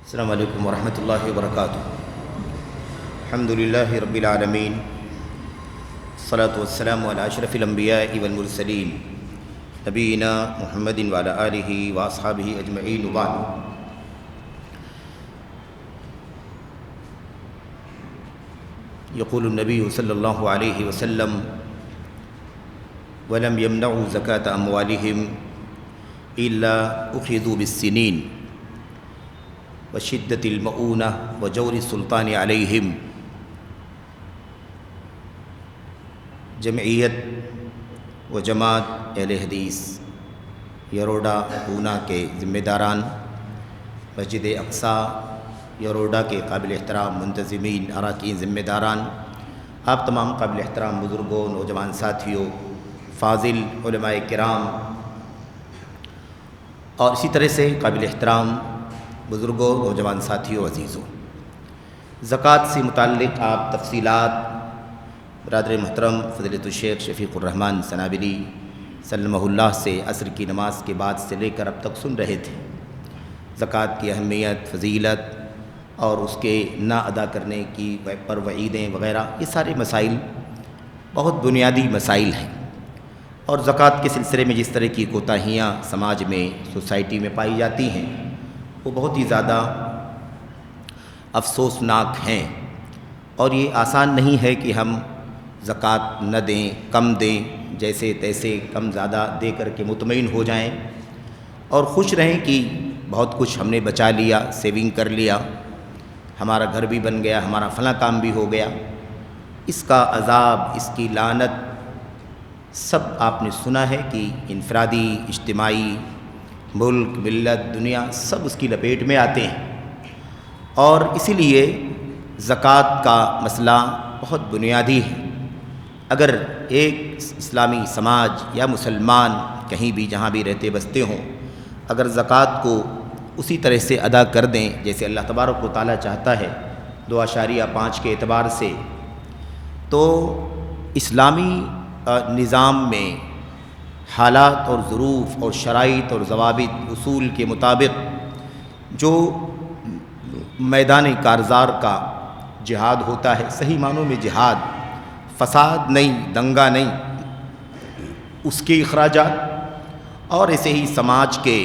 السلام علیکم ورحمۃ اللہ وبرکاتہ۔ الحمد للہ رب العالمین، الصلاۃ والسلام علی اشرف الانبیاء والمرسلین، نبینا محمد وعلی آلہ واصحابہ اجمعین، وبعد۔ یقول النبی صلی اللہ علیہ وسلم: وَلَمْ يَمْنَعُوا زَكَاةَ أَمْوَالِهِمْ إِلَّا أُخِذُوا بِالسِّنِينَ وشدت المؤونہ وجور السلطان علیہم۔ جمعیت و جماعت اہل حدیث یروڈا پونا کے ذمہ داران، مسجد اقصیٰ یروڈا کے قابل احترام منتظمین، اراکین، ذمہ داران، آپ تمام قابل احترام بزرگوں، نوجوان ساتھیوں، فاضل علماء کرام، اور اسی طرح سے قابل احترام بزرگوں، نوجوان ساتھیوں، عزیزوں، زکوٰۃ سے متعلق آپ تفصیلات برادر محترم فضیلۃ الشیخ شفیق الرحمن سنابلی سلمہ اللہ سے عصر کی نماز کے بعد سے لے کر اب تک سن رہے تھے۔ زکوٰۃ کی اہمیت، فضیلت اور اس کے نہ ادا کرنے کی پر وعیدیں وغیرہ، یہ سارے مسائل بہت بنیادی مسائل ہیں، اور زکوٰۃ کے سلسلے میں جس طرح کی کوتاہیاں سماج میں، سوسائٹی میں پائی جاتی ہیں، وہ بہت ہی زیادہ افسوسناک ہیں، اور یہ آسان نہیں ہے کہ ہم زکوٰۃ نہ دیں، کم دیں، جیسے تیسے کم زیادہ دے کر کے مطمئن ہو جائیں اور خوش رہیں کہ بہت کچھ ہم نے بچا لیا، سیونگ کر لیا، ہمارا گھر بھی بن گیا، ہمارا فلاں کام بھی ہو گیا۔ اس کا عذاب، اس کی لعنت سب آپ نے سنا ہے کہ انفرادی، اجتماعی، ملک، ملت، دنیا سب اس کی لپیٹ میں آتے ہیں، اور اسی لیے زکوٰۃ کا مسئلہ بہت بنیادی ہے۔ اگر ایک اسلامی سماج یا مسلمان کہیں بھی جہاں بھی رہتے بستے ہوں، اگر زکوٰۃ کو اسی طرح سے ادا کر دیں جیسے اللہ تبارک و تعالیٰ چاہتا ہے 2.5 کے اعتبار سے، تو اسلامی نظام میں حالات اور ظروف اور شرائط اور ضوابط، اصول کے مطابق جو میدان کارزار کا جہاد ہوتا ہے، صحیح معنوں میں جہاد، فساد نہیں، دنگا نہیں، اس کے اخراجات، اور ایسے ہی سماج کے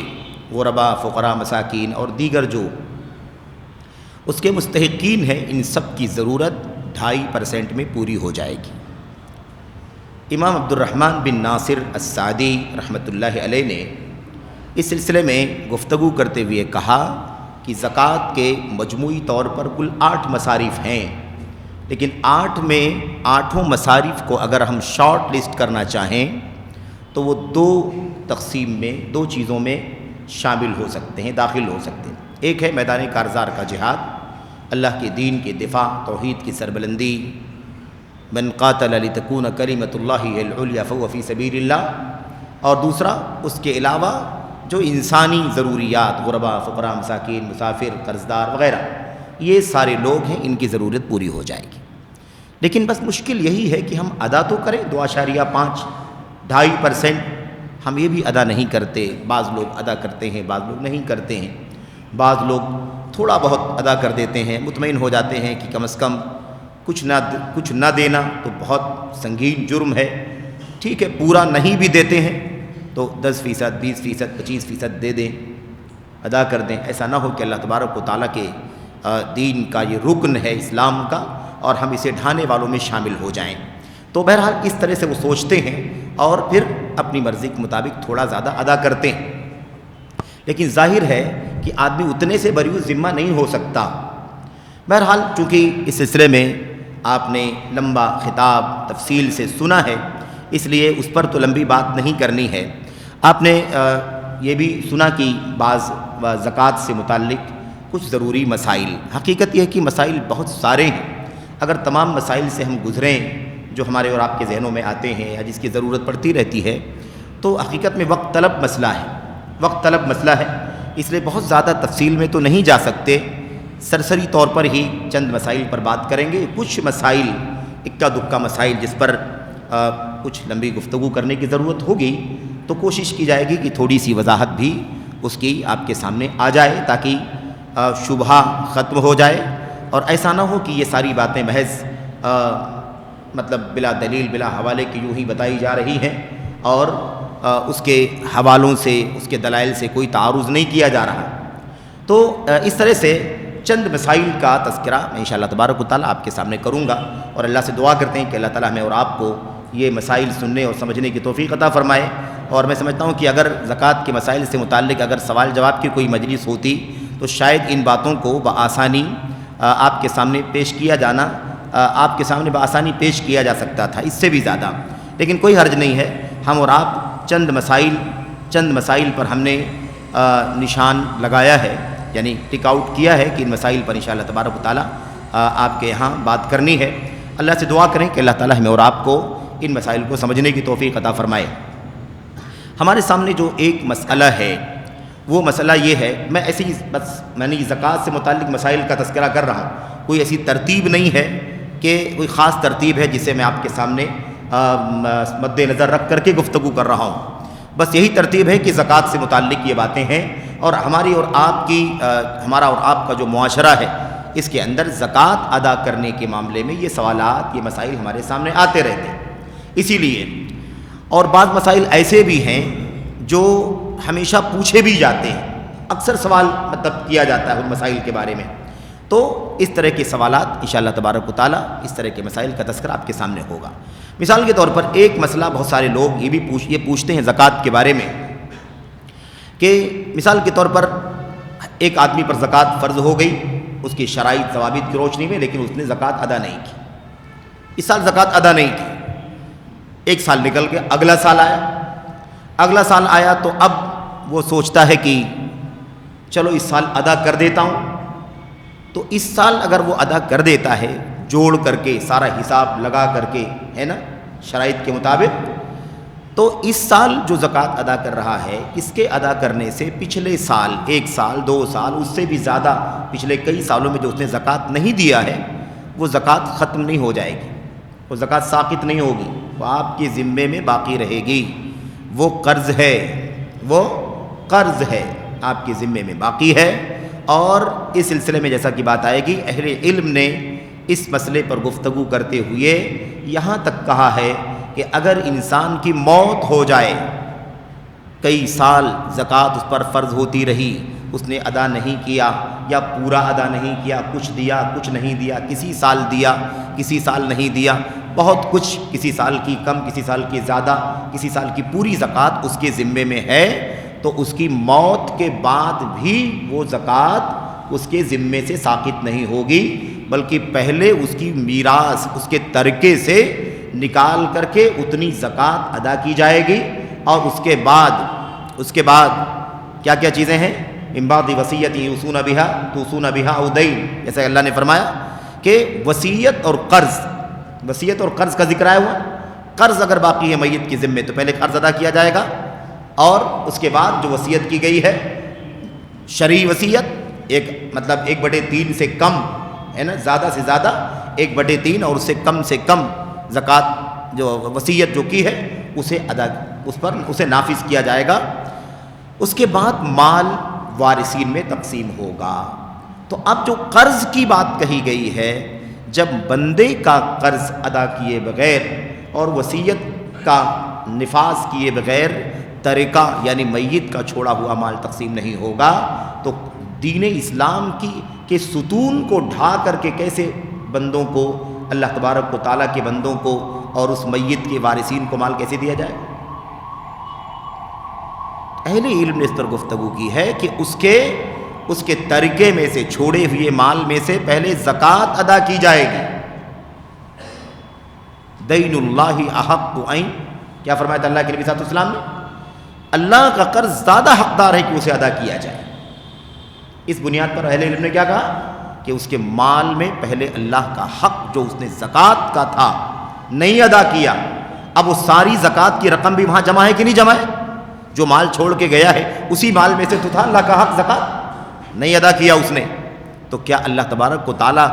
غربا، فقراء، مساکین اور دیگر جو اس کے مستحقین ہیں، ان سب کی ضرورت 2.5% میں پوری ہو جائے گی۔ امام عبد الرحمن بن ناصر السعدی رحمۃ اللہ علیہ نے اس سلسلے میں گفتگو کرتے ہوئے کہا کہ زکوٰۃ کے مجموعی طور پر کل 8 مصارف ہیں، لیکن 8 میں 8 مصارف کو اگر ہم شارٹ لسٹ کرنا چاہیں تو وہ 2 تقسیم میں، 2 چیزوں میں شامل ہو سکتے ہیں، داخل ہو سکتے ہیں۔ ایک ہے میدان کارزار کا جہاد، اللہ کے دین کے دفاع، توحید کی سربلندی، من قاتل لتکون کلمۃ اللہ العلیٰ فہو فی سبیل اللہ، اور دوسرا اس کے علاوہ جو انسانی ضروریات، غربا، فقراء، مساکین، مسافر، قرضدار وغیرہ، یہ سارے لوگ ہیں، ان کی ضرورت پوری ہو جائے گی۔ لیکن بس مشکل یہی ہے کہ ہم ادا تو کریں 2.5، 2.5% ہم یہ بھی ادا نہیں کرتے۔ بعض لوگ ادا کرتے ہیں، بعض لوگ نہیں کرتے ہیں، بعض لوگ تھوڑا بہت ادا کر دیتے ہیں، مطمئن ہو جاتے ہیں کہ کم از کم کچھ نہ دینا تو بہت سنگین جرم ہے، ٹھیک ہے پورا نہیں بھی دیتے ہیں تو 10%، 20%، 25% دے دیں، ادا کر دیں۔ ایسا نہ ہو کہ اللہ تبارک و تعالیٰ کے دین کا یہ رکن ہے اسلام کا، اور ہم اسے ڈھانے والوں میں شامل ہو جائیں۔ تو بہرحال اس طرح سے وہ سوچتے ہیں اور پھر اپنی مرضی کے مطابق تھوڑا زیادہ ادا کرتے ہیں، لیکن ظاہر ہے کہ آدمی اتنے سے بری ذمہ نہیں ہو سکتا۔ بہرحال چونکہ اس سلسلے میں آپ نے لمبا خطاب تفصیل سے سنا ہے، اس لیے اس پر تو لمبی بات نہیں کرنی ہے۔ آپ نے یہ بھی سنا کہ بعض زکوٰۃ سے متعلق کچھ ضروری مسائل، حقیقت یہ ہے کہ مسائل بہت سارے ہیں، اگر تمام مسائل سے ہم گزریں جو ہمارے اور آپ کے ذہنوں میں آتے ہیں یا جس کی ضرورت پڑتی رہتی ہے، تو حقیقت میں وقت طلب مسئلہ ہے، وقت طلب مسئلہ ہے، اس لیے بہت زیادہ تفصیل میں تو نہیں جا سکتے، سرسری طور پر ہی چند مسائل پر بات کریں گے۔ کچھ مسائل، اکا دکا مسائل جس پر کچھ لمبی گفتگو کرنے کی ضرورت ہوگی، تو کوشش کی جائے گی کہ تھوڑی سی وضاحت بھی اس کی آپ کے سامنے آ جائے، تاکہ شبہ ختم ہو جائے، اور ایسا نہ ہو کہ یہ ساری باتیں محض مطلب بلا دلیل بلا حوالے کی یوں ہی بتائی جا رہی ہیں، اور اس کے حوالوں سے اس کے دلائل سے کوئی تعارض نہیں کیا جا رہا۔ تو اس طرح سے چند مسائل کا تذکرہ میں انشاءاللہ تبارک و تعالیٰ آپ کے سامنے کروں گا، اور اللہ سے دعا کرتے ہیں کہ اللہ تعالیٰ ہمیں اور آپ کو یہ مسائل سننے اور سمجھنے کی توفیق عطا فرمائے۔ اور میں سمجھتا ہوں کہ اگر زکوٰۃ کے مسائل سے متعلق اگر سوال جواب کی کوئی مجلس ہوتی تو شاید ان باتوں کو بآسانی آپ کے سامنے پیش کیا جانا آپ کے سامنے بآسانی پیش کیا جا سکتا تھا، اس سے بھی زیادہ، لیکن کوئی حرج نہیں ہے۔ ہم اور آپ چند مسائل پر ہم نے نشان لگایا ہے، یعنی ٹک آؤٹ کیا ہے کہ ان مسائل پر انشاءاللہ تبارک و تعالیٰ آپ کے یہاں بات کرنی ہے۔ اللہ سے دعا کریں کہ اللہ تعالیٰ ہمیں اور آپ کو ان مسائل کو سمجھنے کی توفیق عطا فرمائے۔ ہمارے سامنے جو ایک مسئلہ ہے وہ مسئلہ یہ ہے، میں ایسے ہی بس میں نے زکوٰۃ سے متعلق مسائل کا تذکرہ کر رہا ہوں، کوئی ایسی ترتیب نہیں ہے کہ کوئی خاص ترتیب ہے جسے میں آپ کے سامنے مد نظر رکھ کر کے گفتگو کر رہا ہوں، بس یہی ترتیب ہے کہ زکوٰۃ سے متعلق یہ باتیں ہیں، اور ہماری اور آپ کی ہمارا اور آپ کا جو معاشرہ ہے اس کے اندر زکوٰۃ ادا کرنے کے معاملے میں یہ سوالات یہ مسائل ہمارے سامنے آتے رہتے ہیں۔ اسی لیے اور بعض مسائل ایسے بھی ہیں جو ہمیشہ پوچھے بھی جاتے ہیں، اکثر سوال مطلب کیا جاتا ہے ان مسائل کے بارے میں، تو اس طرح کے سوالات انشاءاللہ تبارک و تعالیٰ اس طرح کے مسائل کا تذکرہ آپ کے سامنے ہوگا۔ مثال کے طور پر ایک مسئلہ بہت سارے لوگ یہ پوچھتے ہیں زکوٰۃ کے بارے میں کہ مثال کے طور پر ایک آدمی پر زکوٰۃ فرض ہو گئی اس کی شرائط ضوابط کی روشنی میں، لیکن اس نے زکوٰۃ ادا نہیں کی، اس سال زکوٰۃ ادا نہیں کی، ایک سال نکل کے اگلا سال آیا تو اب وہ سوچتا ہے کہ چلو اس سال ادا کر دیتا ہوں، تو اس سال اگر وہ ادا کر دیتا ہے جوڑ کر کے سارا حساب لگا کر کے ہے نا شرائط کے مطابق، تو اس سال جو زکوٰۃ ادا کر رہا ہے اس کے ادا کرنے سے پچھلے سال 1 سال 2 سال اس سے بھی زیادہ پچھلے کئی سالوں میں جو اس نے زکوٰۃ نہیں دیا ہے وہ زکوٰۃ ختم نہیں ہو جائے گی، وہ زکوٰۃ ساقط نہیں ہوگی، وہ آپ کے ذمے میں باقی رہے گی، وہ قرض ہے آپ کے ذمے میں باقی ہے۔ اور اس سلسلے میں جیسا کہ بات آئے گی اہل علم نے اس مسئلے پر گفتگو کرتے ہوئے یہاں تک کہا ہے کہ اگر انسان کی موت ہو جائے، کئی سال زکوٰۃ اس پر فرض ہوتی رہی، اس نے ادا نہیں کیا یا پورا ادا نہیں کیا، کچھ دیا کچھ نہیں دیا، کسی سال دیا کسی سال نہیں دیا، بہت کچھ، کسی سال کی کم کسی سال کی زیادہ، کسی سال کی پوری زکوٰۃ اس کے ذمے میں ہے، تو اس کی موت کے بعد بھی وہ زکوٰۃ اس کے ذمے سے ساقط نہیں ہوگی، بلکہ پہلے اس کی میراث اس کے ترکے سے نکال کر کے اتنی زکوٰۃ ادا کی جائے گی، اور اس کے بعد کیا کیا چیزیں ہیں، من بعد وصیت یوصون بہا او دین، جیسے اللہ نے فرمایا کہ وصیت اور قرض کا ذکر آیا ہوا، قرض اگر باقی ہے میت کے ذمے تو پہلے قرض ادا کیا جائے گا، اور اس کے بعد جو وصیت کی گئی ہے شرعی وصیت مطلب 1/3 سے کم ہے نا، زیادہ سے زیادہ 1/3 اور اس سے کم زکوٰۃ جو وصیت جو کی ہے اسے نافذ کیا جائے گا۔ اس کے بعد مال وارثین میں تقسیم ہوگا۔ تو اب جو قرض کی بات کہی گئی ہے، جب بندے کا قرض ادا کیے بغیر اور وصیت کا نفاذ کیے بغیر ترکہ یعنی میت کا چھوڑا ہوا مال تقسیم نہیں ہوگا، تو دین اسلام کے ستون کو ڈھا کر کے کیسے بندوں کو، اللہ تبارک و تعالیٰ کے بندوں کو اور اس میت کے وارثین کو مال کیسے دیا جائے؟ اہل علم نے اس پر گفتگو کی ہے کہ اس کے ترکے میں سے چھوڑے ہوئے مال میں سے پہلے زکوٰۃ ادا کی جائے گی۔ دین اللہ احق ان، کیا فرمایا تھا اللہ کے نبی صلی اللہ علیہ وسلم نے؟ اللہ کا قرض زیادہ حقدار ہے کہ اسے ادا کیا جائے۔ اس بنیاد پر اہل علم نے کیا کہا کہ اس کے مال میں پہلے اللہ کا حق جو اس نے زکوٰۃ کا تھا نہیں ادا کیا، اب وہ ساری زکوٰۃ کی رقم بھی وہاں جمع ہے کہ نہیں جمع ہے؟ جو مال چھوڑ کے گیا ہے اسی مال میں سے تو تھا اللہ کا حق، زکوٰۃ نہیں ادا کیا اس نے، تو کیا اللہ تبارک و تعالیٰ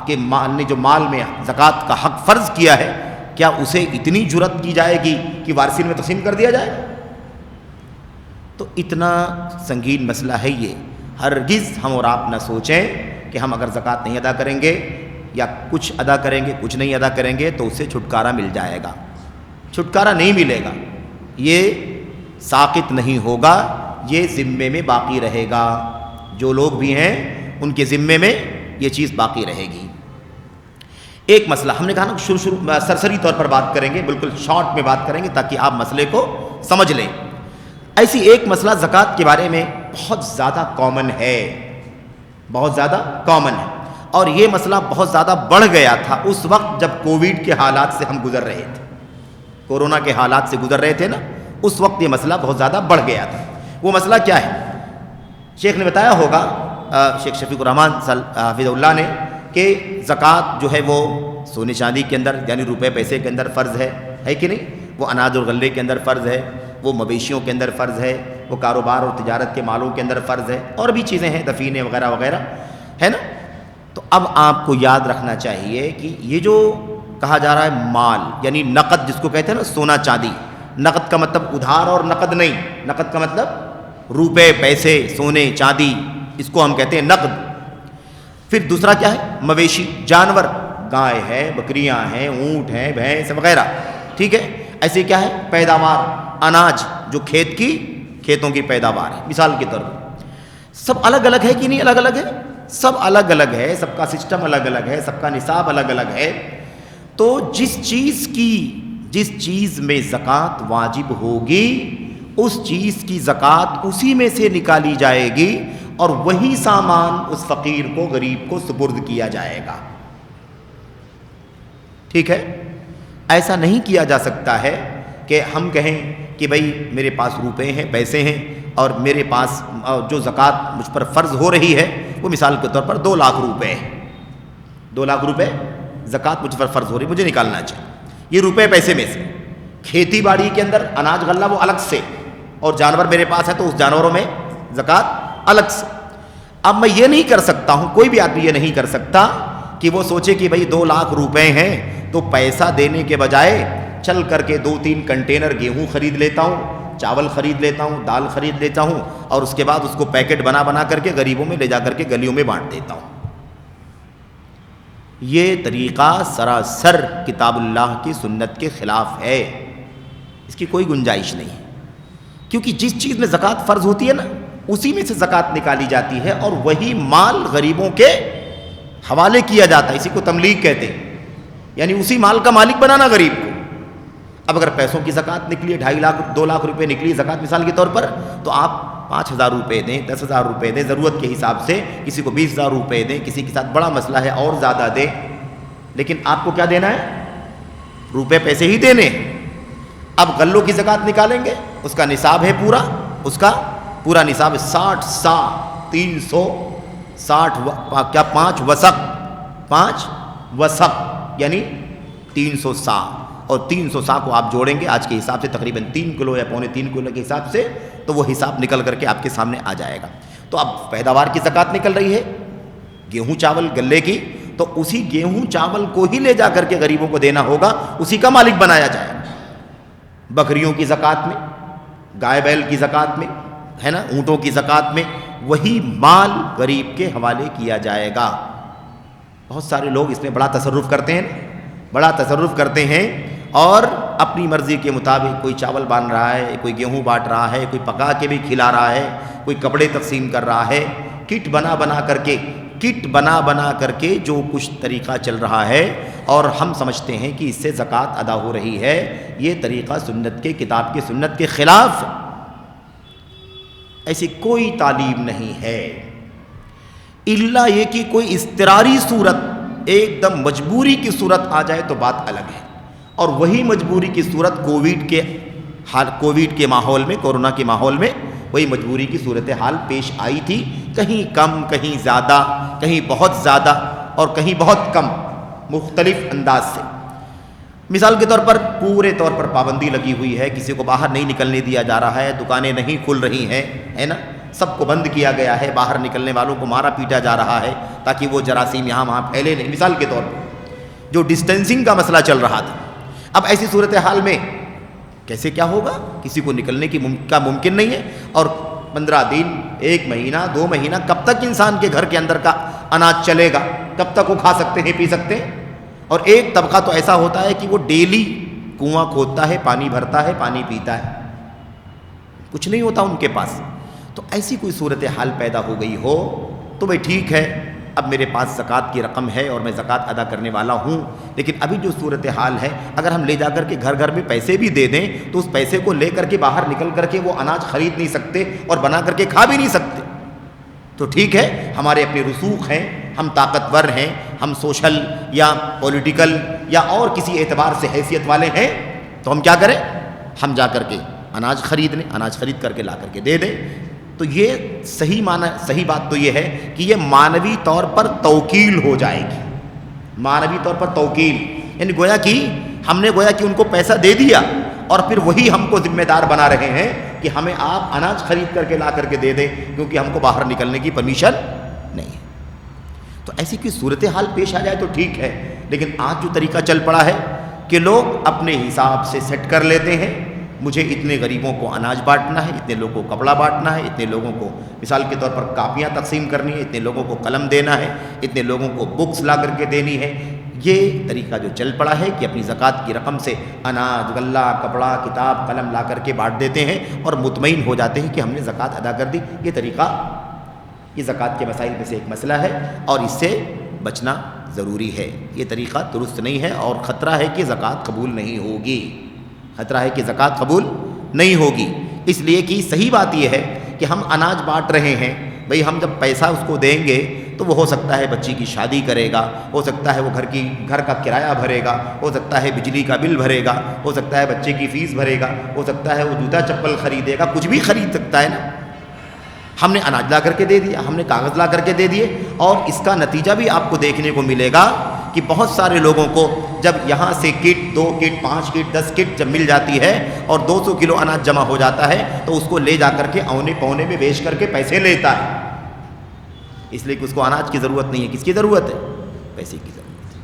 کے مال نے جو مال میں زکوٰۃ کا حق فرض کیا ہے، کیا اسے اتنی جرأت کی جائے گی کہ وارثین میں تقسیم کر دیا جائے؟ تو اتنا سنگین مسئلہ ہے یہ، ہرگز ہم اور آپ نہ سوچیں کہ ہم اگر زکوٰۃ نہیں ادا کریں گے یا کچھ ادا کریں گے کچھ نہیں ادا کریں گے تو اس سے چھٹکارا مل جائے گا. چھٹکارا نہیں ملے گا، یہ ساقط نہیں ہوگا، یہ ذمے میں باقی رہے گا. جو لوگ بھی ہیں ان کے ذمے میں یہ چیز باقی رہے گی. ایک مسئلہ ہم نے کہا نا شروع سرسری طور پر بات کریں گے، بالکل شارٹ میں بات کریں گے تاکہ آپ مسئلے کو سمجھ لیں. ایسی ایک مسئلہ زکوٰۃ کے بارے میں بہت زیادہ کامن ہے، بہت زیادہ کامن ہے، اور یہ مسئلہ بہت زیادہ بڑھ گیا تھا اس وقت جب کووڈ کے حالات سے ہم گزر رہے تھے، کورونا کے حالات سے گزر رہے تھے نا، اس وقت یہ مسئلہ بہت زیادہ بڑھ گیا تھا. وہ مسئلہ کیا ہے؟ شیخ نے بتایا ہوگا، شیخ شفیق الرحمان حافظ اللہ نے، کہ زکوٰۃ جو ہے وہ سونے چاندی کے اندر یعنی روپے پیسے کے اندر فرض ہے کہ نہیں؟ وہ اناج اور غلے کے اندر فرض ہے، وہ مویشیوں کے اندر فرض ہے، وہ کاروبار اور تجارت کے مالوں کے اندر فرض ہے، اور بھی چیزیں ہیں دفینے وغیرہ وغیرہ، ہے نا؟ تو اب آپ کو یاد رکھنا چاہیے کہ یہ جو کہا جا رہا ہے مال یعنی نقد جس کو کہتے ہیں نا سونا چاندی، نقد کا مطلب ادھار اور نقد نہیں، نقد کا مطلب روپے پیسے سونے چاندی، اس کو ہم کہتے ہیں نقد. پھر دوسرا کیا ہے؟ مویشی، جانور، گائے ہے، بکریاں ہیں، اونٹ ہیں، بھینس وغیرہ، ٹھیک ہے؟ ایسے کیا ہے؟ پیداوار، اناج جو کھیتوں کی پیداوار ہے. مثال کے طور پر سب الگ الگ ہے کہ نہیں الگ الگ ہے؟ سب الگ الگ ہے، سب کا سسٹم الگ الگ ہے، سب کا نصاب الگ الگ ہے. تو جس چیز میں زکوٰۃ واجب ہوگی اس چیز کی زکوٰۃ اسی میں سے نکالی جائے گی اور وہی سامان اس فقیر کو غریب کو سپرد کیا جائے گا. ٹھیک ہے؟ ایسا نہیں کیا جا سکتا ہے کہ ہم کہیں کہ بھئی میرے پاس روپے ہیں، پیسے ہیں، اور میرے پاس جو زکوٰۃ مجھ پر فرض ہو رہی ہے وہ مثال کے طور پر 2 لاکھ روپے ہے، 2 لاکھ روپے زکوٰۃ مجھ پر فرض ہو رہی ہے، مجھے نکالنا چاہیے. یہ روپے پیسے میں سے. کھیتی باڑی کے اندر اناج غلہ وہ الگ سے، اور جانور میرے پاس ہے تو اس جانوروں میں زکوٰۃ الگ سے. اب میں یہ نہیں کر سکتا ہوں، کوئی بھی آدمی یہ نہیں کر سکتا کہ وہ سوچے کہ بھئی 2 لاکھ روپے ہیں تو پیسہ دینے کے بجائے چل کر کے 2-3 کنٹینر گیہوں خرید لیتا ہوں، چاول خرید لیتا ہوں، دال خرید لیتا ہوں، اور اس کے بعد اس کو پیکٹ بنا کر کے غریبوں میں لے جا کر کے گلیوں میں بانٹ دیتا ہوں. یہ طریقہ سراسر کتاب اللہ کی سنت کے خلاف ہے، اس کی کوئی گنجائش نہیں ہے. کیونکہ جس چیز میں زکوٰۃ فرض ہوتی ہے نا اسی میں سے زکوٰۃ نکالی جاتی ہے اور وہی مال غریبوں کے حوالے کیا جاتا ہے. اسی کو تملیغ کہتے ہیں، یعنی اسی مال کا مالک بنانا غریب کو. اب اگر پیسوں کی زکوٰۃ نکلی 2.5 لاکھ 2 لاکھ روپے نکلی زکوٰۃ مثال کے طور پر، تو آپ 5,000 روپے دیں، 10,000 روپے دیں، ضرورت کے حساب سے کسی کو 20,000 روپے دیں، کسی کے ساتھ بڑا مسئلہ ہے اور زیادہ دیں، لیکن آپ کو کیا دینا ہے؟ روپے پیسے ہی دینے. اب غلوں کی زکوٰۃ نکالیں گے، اس کا نصاب ہے پورا، اس کا پورا نصاب ہے 60 سا 360 کیا 5 وسق یعنی 300 سا، اور 300 سا کو آپ جوڑیں گے آج کے حساب سے تقریباً 3 کلو یا 3.25 کلو کے حساب سے، تو وہ حساب نکل کر کے آپ کے سامنے آ جائے گا. تو اب پیداوار کی زکوٰۃ نکل رہی ہے گیہوں چاول غلے کی، تو اسی گیہوں چاول کو ہی لے جا کر کے غریبوں کو دینا ہوگا، اسی کا مالک بنایا جائے گا. بکریوں کی زکوٰۃ میں، گائے بیل کی زکوٰۃ میں، ہے نا، اونٹوں کی زکوٰۃ میں وہی مال غریب کے حوالے کیا جائے گا. بہت سارے لوگ اس میں بڑا تصرف کرتے ہیں اور اپنی مرضی کے مطابق کوئی چاول بان رہا ہے، کوئی گیہوں بانٹ رہا ہے، کوئی پکا کے بھی کھلا رہا ہے، کوئی کپڑے تقسیم کر رہا ہے، کٹ بنا کر کے جو کچھ طریقہ چل رہا ہے، اور ہم سمجھتے ہیں کہ اس سے زکوٰۃ ادا ہو رہی ہے. یہ طریقہ سنت کے کتاب کے سنت کے خلاف، ایسی کوئی تعلیم نہیں ہے. الا یہ کہ کوئی اضطراری صورت، ایک دم مجبوری کی صورت آ جائے تو بات الگ ہے، اور وہی مجبوری کی صورت کووڈ کے ماحول میں، کورونا کے ماحول میں وہی مجبوری کی صورتحال پیش آئی تھی، کہیں کم، کہیں زیادہ، کہیں بہت زیادہ اور کہیں بہت کم، مختلف انداز سے. مثال کے طور پر پورے طور پر پابندی لگی ہوئی ہے، کسی کو باہر نہیں نکلنے دیا جا رہا ہے، دکانیں نہیں کھل رہی ہیں، ہے نا، سب کو بند کیا گیا ہے، باہر نکلنے والوں کو مارا پیٹا جا رہا ہے تاکہ وہ جراثیم یہاں وہاں پھیلے نہیں. مثال کے طور پر جو ڈسٹینسنگ کا مسئلہ چل رہا تھا، اب ایسی صورتحال میں کیسے کیا ہوگا؟ کسی کو نکلنے کا ممکن نہیں ہے، اور 15 دن 1 مہینہ 2 مہینہ کب تک انسان کے گھر کے اندر کا اناج چلے گا؟ کب تک وہ کھا سکتے ہیں، پی سکتے ہیں؟ اور ایک طبقہ تو ایسا ہوتا ہے کہ وہ ڈیلی کنواں کھودتا ہے، پانی بھرتا ہے، پانی پیتا ہے، کچھ نہیں ہوتا ان کے پاس۔ تو ایسی کوئی صورتحال پیدا ہو گئی ہو تو بھائی ٹھیک ہے، اب میرے پاس زکوٰۃ کی رقم ہے اور میں زکوٰۃ ادا کرنے والا ہوں، لیکن ابھی جو صورتحال ہے اگر ہم لے جا کر کے گھر گھر میں پیسے بھی دے دیں تو اس پیسے کو لے کر کے باہر نکل کر کے وہ اناج خرید نہیں سکتے اور بنا کر کے کھا بھی نہیں سکتے۔ تو ٹھیک ہے، ہمارے اپنے رسوخ ہیں، ہم طاقتور ہیں، ہم سوشل یا پولیٹیکل یا اور کسی اعتبار سے حیثیت والے ہیں، تو ہم کیا کریں؟ ہم جا کر کے اناج خرید لیں، اناج خرید کر کے لا کر کے دے دیں۔ تو یہ صحیح بات تو یہ ہے کہ یہ معنوی طور پر توکیل ہو جائے گی، معنوی طور پر توکیل، یعنی گویا کہ ہم نے ان کو پیسہ دے دیا اور پھر وہی ہم کو ذمہ دار بنا رہے ہیں کہ ہمیں آپ اناج خرید کر کے لا کر کے دے دیں، کیونکہ ہم کو باہر نکلنے کی پرمیشن نہیں ہے۔ تو ایسی کوئی صورتحال پیش آ جائے تو ٹھیک ہے، لیکن آج جو طریقہ چل پڑا ہے کہ لوگ اپنے حساب سے سیٹ کر لیتے ہیں، مجھے اتنے غریبوں کو اناج بانٹنا ہے، اتنے لوگوں کو کپڑا بانٹنا ہے، اتنے لوگوں کو مثال کے طور پر کاپیاں تقسیم کرنی ہے، اتنے لوگوں کو قلم دینا ہے، اتنے لوگوں کو بکس لا کر کے دینی ہے۔ یہ طریقہ جو چل پڑا ہے کہ اپنی زکوٰۃ کی رقم سے اناج، غلہ، کپڑا، کتاب، قلم لا کر کے بانٹ دیتے ہیں اور مطمئن ہو جاتے ہیں کہ ہم نے زکوٰۃ ادا کر دی۔ یہ طریقہ یہ زکوٰۃ کے مسائل میں سے ایک مسئلہ ہے اور اس سے بچنا ضروری ہے۔ یہ طریقہ درست نہیں ہے اور خطرہ ہے کہ زکوٰۃ قبول نہیں ہوگی، خطرہ ہے کہ زکوٰۃ قبول نہیں ہوگی، اس لیے کہ صحیح بات یہ ہے کہ ہم اناج بانٹ رہے ہیں، بھئی ہم جب پیسہ اس کو دیں گے تو وہ ہو سکتا ہے بچی کی شادی کرے گا، ہو سکتا ہے وہ گھر کا کرایہ بھرے گا، ہو سکتا ہے بجلی کا بل بھرے گا، ہو سکتا ہے بچے کی فیس بھرے گا، ہو سکتا ہے وہ جوتا چپل خریدے گا، کچھ بھی خرید سکتا ہے نا۔ ہم نے اناج لا کر کے دے دیا، ہم نے کاغذ لا کر کے دے دیے، اور اس کا نتیجہ بھی آپ کو دیکھنے کو ملے گا کہ بہت سارے لوگوں کو جب یہاں سے کٹ 2 کٹ 5 کٹ 10 کٹ جب مل جاتی ہے اور 200 کلو اناج جمع ہو جاتا ہے تو اس کو لے جا کر کے اونے پونے میں بیچ کر کے پیسے لیتا ہے، اس لیے کہ اس کو اناج کی ضرورت نہیں ہے۔ کس کی ضرورت ہے؟ پیسے کی ضرورت ہے۔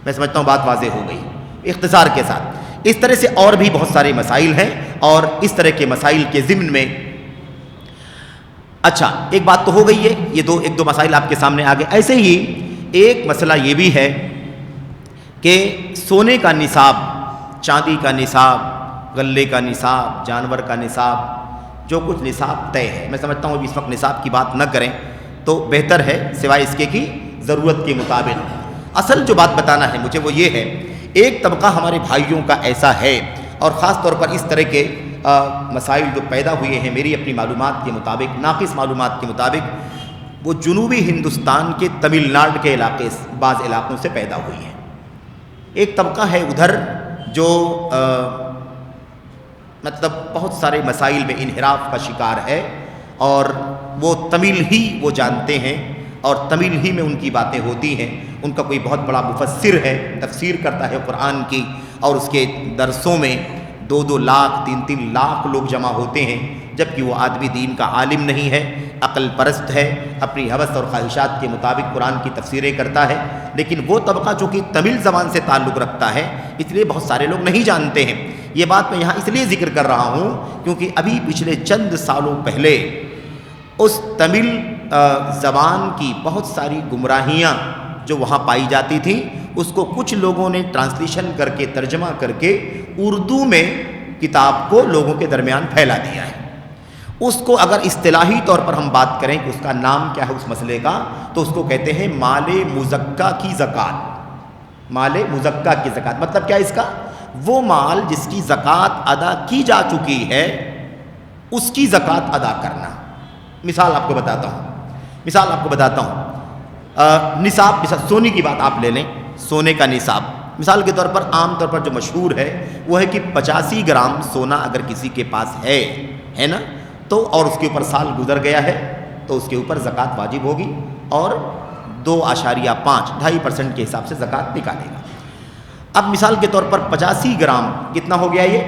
میں سمجھتا ہوں بات واضح ہو گئی اختصار کے ساتھ۔ اس طرح سے اور بھی بہت سارے مسائل ہیں اور اس طرح کے مسائل کے ضمن میں اچھا ایک بات تو ہو گئی ہے، یہ ایک دو مسائل آپ کے سامنے آ گئے۔ ایسے ہی ایک مسئلہ یہ بھی ہے کہ سونے کا نصاب، چاندی کا نصاب، غلے کا نصاب، جانور کا نصاب، جو کچھ نصاب طے ہے، میں سمجھتا ہوں اس وقت نصاب کی بات نہ کریں تو بہتر ہے، سوائے اس کے کہ ضرورت کے مطابق۔ اصل جو بات بتانا ہے مجھے وہ یہ ہے، ایک طبقہ ہمارے بھائیوں کا ایسا ہے اور خاص طور پر اس طرح کے مسائل جو پیدا ہوئے ہیں میری اپنی معلومات کے مطابق، ناقص معلومات کے مطابق، وہ جنوبی ہندوستان کے تمل ناڈو کے علاقے بعض علاقوں سے پیدا ہوئی ہیں۔ ایک طبقہ ہے ادھر جو مطلب بہت سارے مسائل میں انحراف کا شکار ہے اور وہ تمل ہی وہ جانتے ہیں اور تمل ہی میں ان کی باتیں ہوتی ہیں۔ ان کا کوئی بہت بڑا مفسر ہے، تفسیر کرتا ہے قرآن کی، اور اس کے درسوں میں 2-2 لاکھ 3-3 لاکھ لوگ جمع ہوتے ہیں، جبکہ وہ آدمی دین کا عالم نہیں ہے، عقل پرست ہے، اپنی حوث اور خواہشات کے مطابق قرآن کی تفسیریں کرتا ہے۔ لیکن وہ طبقہ جو کہ تمل زبان سے تعلق رکھتا ہے، اس لیے بہت سارے لوگ نہیں جانتے ہیں۔ یہ بات میں یہاں اس لیے ذکر کر رہا ہوں کیونکہ ابھی پچھلے چند سالوں پہلے اس تمل زبان کی بہت ساری گمراہیاں جو وہاں پائی جاتی تھیں، اس کو کچھ لوگوں نے ٹرانسلیشن کر کے ترجمہ کر کے اردو میں کتاب کو لوگوں کے درمیان پھیلا دیا ہے۔ اس کو اگر اصطلاحی طور پر ہم بات کریں کہ اس کا نام کیا ہے اس مسئلے کا، تو اس کو کہتے ہیں مال مزکا کی زکوٰۃ۔ مال مزکا کی زکوٰۃ مطلب کیا ہے اس کا؟ وہ مال جس کی زکوٰۃ ادا کی جا چکی ہے اس کی زکوٰۃ ادا کرنا۔ مثال آپ کو بتاتا ہوں، نصاب، سونے کی بات آپ لے لیں، سونے کا نصاب مثال کے طور پر عام طور پر جو مشہور ہے وہ ہے کہ 85 گرام سونا اگر کسی کے پاس ہے نا، تو اور اس کے اوپر سال گزر گیا ہے تو اس کے اوپر زکوٰۃ واجب ہوگی اور 2.5 2.5% کے حساب سے زکوٰۃ نکالے گا۔ اب مثال کے طور پر 85 گرام کتنا ہو گیا؟ یہ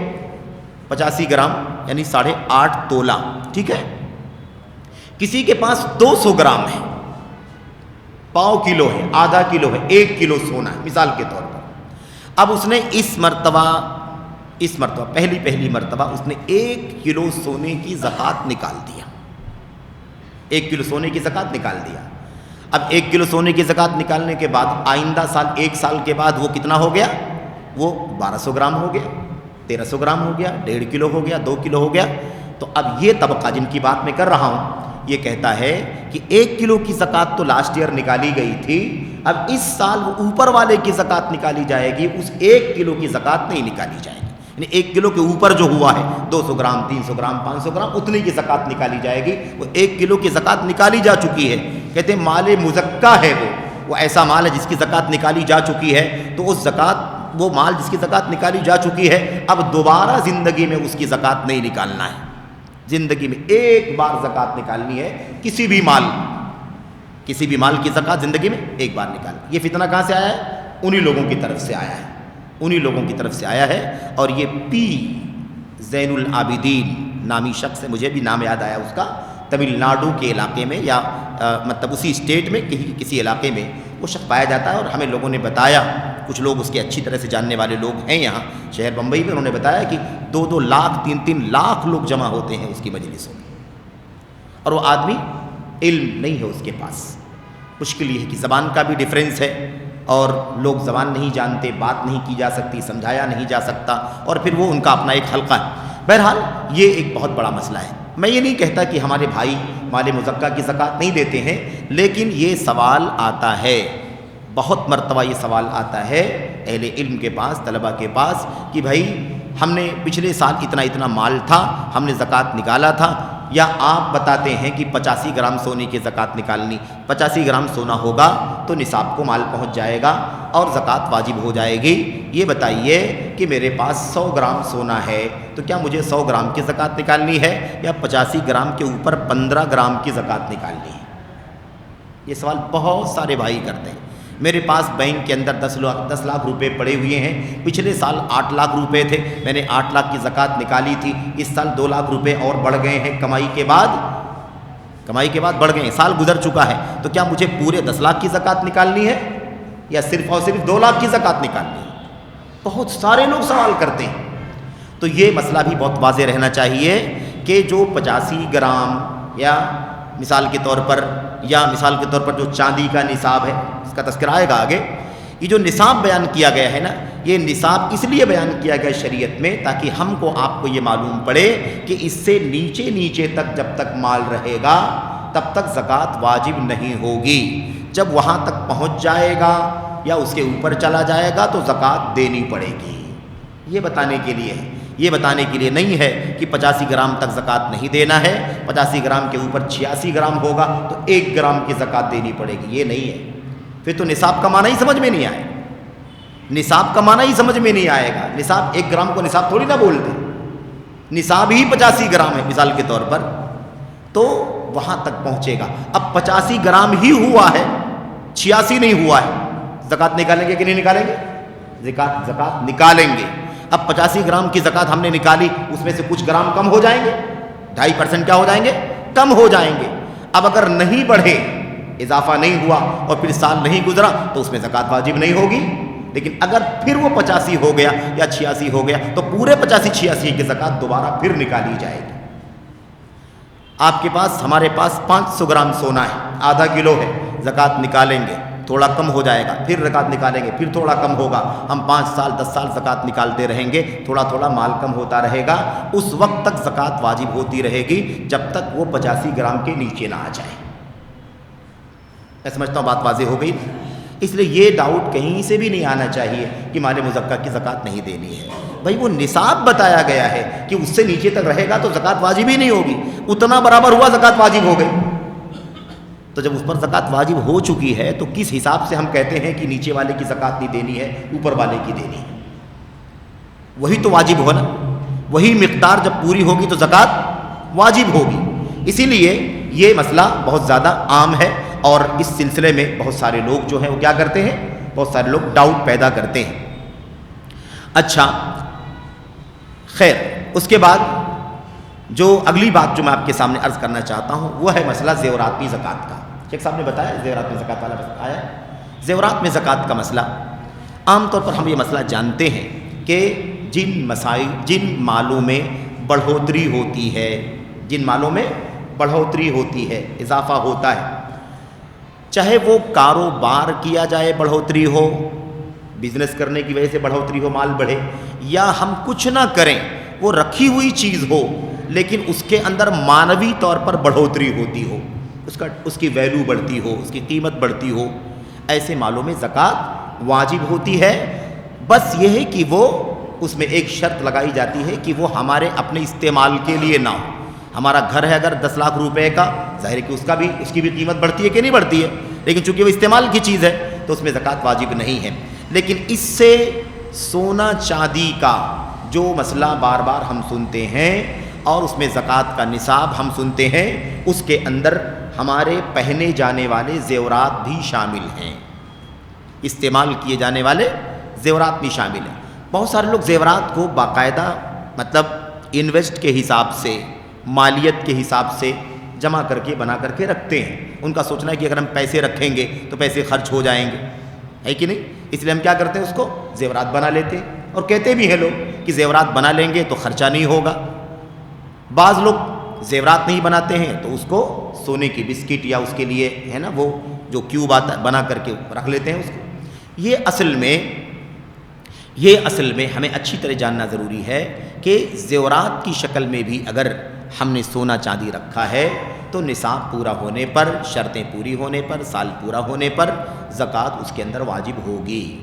85 گرام یعنی 8.5 تولہ، ٹھیک ہے۔ کسی کے پاس 200 گرام ہے، 1/4 کلو ہے، آدھا کلو ہے، 1 کلو سونا ہے مثال کے طور پر۔ اب اس نے اس مرتبہ پہلی مرتبہ اس نے 1 کلو سونے کی زکوٰۃ نکال دیا، 1 کلو سونے کی زکوٰۃ نکال دیا. اب 1 کلو سونے کی زکوٰۃ نکالنے کے بعد آئندہ سال 1 سال کے بعد وہ کتنا ہو گیا؟ وہ 1200 گرام ہو گیا، 1300 گرام ہو گیا، 1.5 کلو ہو گیا، 2 کلو ہو گیا. تو اب یہ طبقہ جن کی بات میں کر رہا ہوں یہ کہتا ہے کہ 1 کلو کی زکوٰۃ تو لاسٹ ایئر نکالی گئی تھی، اب اس سال وہ اوپر والے کی زکوٰۃ نکالی جائے گی، اس 1 کلو کی زکوٰۃ نہیں نکالی جائے گی. یعنی 1 کلو کے اوپر جو ہوا ہے 200 گرام 300 گرام 500 گرام اتنی کی زکوٰۃ نکالی جائے گی. وہ 1 کلو کی زکوٰۃ نکالی جا چکی ہے. کہتے ہیں مال مزکا ہے وہ ایسا مال ہے جس کی زکوٰۃ نکالی جا چکی ہے. تو اس وہ مال جس کی زکوٰۃ نکالی جا چکی ہے اب دوبارہ زندگی میں اس کی زکوٰۃ نہیں نکالنا ہے. زندگی میں ایک بار زکوٰۃ نکالنی ہے. کسی بھی مال کی زکوٰۃ زندگی میں ایک بار نکالنی. یہ فتنہ کہاں سے آیا ہے؟ انہی لوگوں کی طرف سے آیا ہے. اور یہ پی زین العابدین نامی شخص ہے، مجھے بھی نام یاد آیا اس کا، تمل ناڈو کے علاقے میں یا مطلب اسی اسٹیٹ میں کسی علاقے میں وہ شخص پایا جاتا ہے. اور ہمیں لوگوں نے بتایا، کچھ لوگ اس کے اچھی طرح سے جاننے والے لوگ ہیں یہاں شہر بمبئی میں، انہوں نے بتایا کہ 2-2 لاکھ 3-3 لاکھ لوگ جمع ہوتے ہیں اس کی مجلسوں میں. اور وہ آدمی علم نہیں ہے اس کے پاس. مشکل یہ ہے کہ زبان کا بھی ڈفرینس ہے اور لوگ زبان نہیں جانتے، بات نہیں کی جا سکتی، سمجھایا نہیں جا سکتا، اور پھر وہ ان کا اپنا ایک حلقہ ہے. بہرحال یہ ایک بہت بڑا مسئلہ ہے. میں یہ نہیں کہتا کہ ہمارے بھائی مال مزکا کی زکوٰۃ نہیں دیتے ہیں، لیکن یہ سوال آتا ہے، بہت مرتبہ یہ سوال آتا ہے اہل علم کے پاس، طلباء کے پاس، کہ بھائی ہم نے پچھلے سال اتنا مال تھا، ہم نے زکوٰۃ نکالا تھا، یا آپ بتاتے ہیں کہ 85 گرام سونے کی زکوٰۃ نکالنی، 85 گرام سونا ہوگا تو نصاب کو مال پہنچ جائے گا اور زکوٰۃ واجب ہو جائے گی. یہ بتائیے کہ میرے پاس 100 گرام سونا ہے تو کیا مجھے 100 گرام کی زکوٰۃ نکالنی ہے یا 85 گرام کے اوپر 15 گرام کی زکوٰۃ نکالنی ہے؟ یہ سوال بہت سارے بھائی کرتے ہیں. میرے پاس بینک کے اندر 10 لاکھ روپے پڑے ہوئے ہیں، پچھلے سال 8 لاکھ روپے تھے، میں نے 8 لاکھ کی زکوٰۃ نکالی تھی، اس سال 2 لاکھ روپے اور بڑھ گئے ہیں، کمائی کے بعد بڑھ گئے ہیں، سال گزر چکا ہے، تو کیا مجھے پورے 10 لاکھ کی زکوٰۃ نکالنی ہے یا صرف اور صرف 2 لاکھ کی زکوٰۃ نکالنی ہے؟ بہت سارے لوگ سوال کرتے ہیں. تو یہ مسئلہ بھی بہت واضح رہنا چاہیے کہ جو 85 گرام یا مثال کے طور پر جو چاندی کا نصاب ہے، اس کا تذکرہ آئے گا آگے، یہ جو نصاب بیان کیا گیا ہے نا، یہ نصاب اس لیے بیان کیا گیا شریعت میں تاکہ ہم کو آپ کو یہ معلوم پڑے کہ اس سے نیچے تک جب تک مال رہے گا تب تک زکوٰۃ واجب نہیں ہوگی. جب وہاں تک پہنچ جائے گا یا اس کے اوپر چلا جائے گا تو زکوٰۃ دینی پڑے گی. یہ بتانے کے لیے ہے، یہ بتانے کے لیے نہیں ہے کہ 85 گرام تک زکوٰۃ نہیں دینا ہے، 85 گرام کے اوپر 86 گرام ہوگا تو 1 گرام کی زکوٰۃ دینی پڑے گی. یہ نہیں ہے. پھر تو نصاب کا معنی ہی سمجھ میں نہیں آئے گا. نصاب 1 گرام کو نصاب تھوڑی نہ بولتے، نصاب ہی 85 گرام ہے مثال کے طور پر، تو وہاں تک پہنچے گا. اب 85 گرام ہی ہوا ہے، 86 نہیں ہوا ہے، زکوٰۃ نکالیں گے کہ نہیں نکالیں گے؟ زکوٰۃ نکالیں گے. اب 85 گرام کی زکوٰۃ ہم نے نکالی، اس میں سے کچھ گرام کم ہو جائیں گے، 2.5% کیا ہو جائیں گے؟ کم ہو جائیں گے. اب اگر نہیں بڑھے، اضافہ نہیں ہوا اور پھر سال نہیں گزرا تو اس میں زکوٰۃ واجب نہیں ہوگی. لیکن اگر پھر وہ 85 ہو گیا یا 86 ہو گیا تو پورے 85-86 کی زکوٰۃ دوبارہ پھر نکالی جائے گی. آپ کے پاس، ہمارے پاس 500 گرام سونا ہے، آدھا کلو ہے، زکوٰۃ نکالیں گے، تھوڑا کم ہو جائے گا، پھر زکوٰۃ نکالیں گے، پھر تھوڑا کم ہوگا، ہم 5 سال 10 سال زکوٰۃ نکالتے رہیں گے، تھوڑا مال کم ہوتا رہے گا، اس وقت تک زکوٰۃ واجب ہوتی رہے گی جب تک وہ 85 گرام کے نیچے نہ آ جائے. میں سمجھتا ہوں بات واضح ہو گئی. اس لیے یہ ڈاؤٹ کہیں سے بھی نہیں آنا چاہیے کہ مال مزکا کی زکوٰۃ نہیں دینی ہے. بھائی وہ نصاب بتایا گیا ہے کہ اس سے نیچے تک رہے گا تو زکوٰۃ واجب ہی نہیں ہوگی. اتنا برابر ہوا زکوٰۃ واجب ہو گئی. تو جب اس پر زکوٰۃ واجب ہو چکی ہے تو کس حساب سے ہم کہتے ہیں کہ نیچے والے کی زکوٰۃ نہیں دینی ہے، اوپر والے کی دینی ہے؟ وہی تو واجب ہو نا، وہی مقدار جب پوری ہوگی تو زکوٰۃ واجب ہوگی. اسی لیے یہ مسئلہ بہت زیادہ عام ہے اور اس سلسلے میں بہت سارے لوگ جو ہیں وہ کیا کرتے ہیں، بہت سارے لوگ ڈاؤٹ پیدا کرتے ہیں. اچھا خیر، اس کے بعد جو اگلی بات جو میں آپ کے سامنے عرض کرنا چاہتا ہوں وہ ہے مسئلہ زیورات میں زکوٰۃ کا. شیخ صاحب نے بتایا زیورات میں زکوٰۃ والا آیا. زیورات میں زکوٰۃ کا مسئلہ، عام طور پر ہم یہ مسئلہ جانتے ہیں کہ جن مالوں میں بڑھوتری ہوتی ہے، جن مالوں میں بڑھوتری ہوتی ہے، اضافہ ہوتا ہے، چاہے وہ کاروبار کیا جائے بڑھوتری ہو، بزنس کرنے کی وجہ سے بڑھوتری ہو، مال بڑھے، یا ہم کچھ نہ کریں وہ رکھی ہوئی چیز ہو لیکن اس کے اندر معنوی طور پر بڑھوتری ہوتی ہو، اس کی ویلیو بڑھتی ہو، اس کی قیمت بڑھتی ہو، ایسے مالوں میں زکوٰۃ واجب ہوتی ہے۔ بس یہ ہے کہ وہ اس میں ایک شرط لگائی جاتی ہے کہ وہ ہمارے اپنے استعمال کے لیے نہ ہو۔ ہمارا گھر ہے اگر 10 لاکھ روپے کا، ظاہر ہے کہ اس کی بھی قیمت بڑھتی ہے کہ نہیں بڑھتی ہے، لیکن چونکہ وہ استعمال کی چیز ہے تو اس میں زکوٰۃ واجب نہیں ہے۔ لیکن اس سے سونا چاندی کا جو مسئلہ بار بار ہم سنتے ہیں اور اس میں زکوٰۃ کا نصاب ہم سنتے ہیں، اس کے اندر ہمارے پہنے جانے والے زیورات بھی شامل ہیں، استعمال کیے جانے والے زیورات بھی شامل ہیں۔ بہت سارے لوگ زیورات کو باقاعدہ مطلب انویسٹ کے حساب سے، مالیت کے حساب سے جمع کر کے بنا کر کے رکھتے ہیں۔ ان کا سوچنا ہے کہ اگر ہم پیسے رکھیں گے تو پیسے خرچ ہو جائیں گے، ہے کہ نہیں؟ اس لیے ہم کیا کرتے ہیں، اس کو زیورات بنا لیتے ہیں، اور کہتے بھی ہیں لوگ کہ زیورات بنا لیں گے تو خرچہ نہیں ہوگا۔ بعض لوگ زیورات نہیں بناتے ہیں تو اس کو سونے کی بسکٹ یا اس کے لیے ہے نا وہ جو کیوب آتا بنا کر کے رکھ لیتے ہیں اس کو۔ یہ اصل میں ہمیں اچھی طرح جاننا ضروری ہے کہ زیورات کی شکل میں بھی اگر ہم نے سونا چاندی رکھا ہے تو نصاب پورا ہونے پر، شرطیں پوری ہونے پر، سال پورا ہونے پر زکوٰۃ اس کے اندر واجب ہوگی۔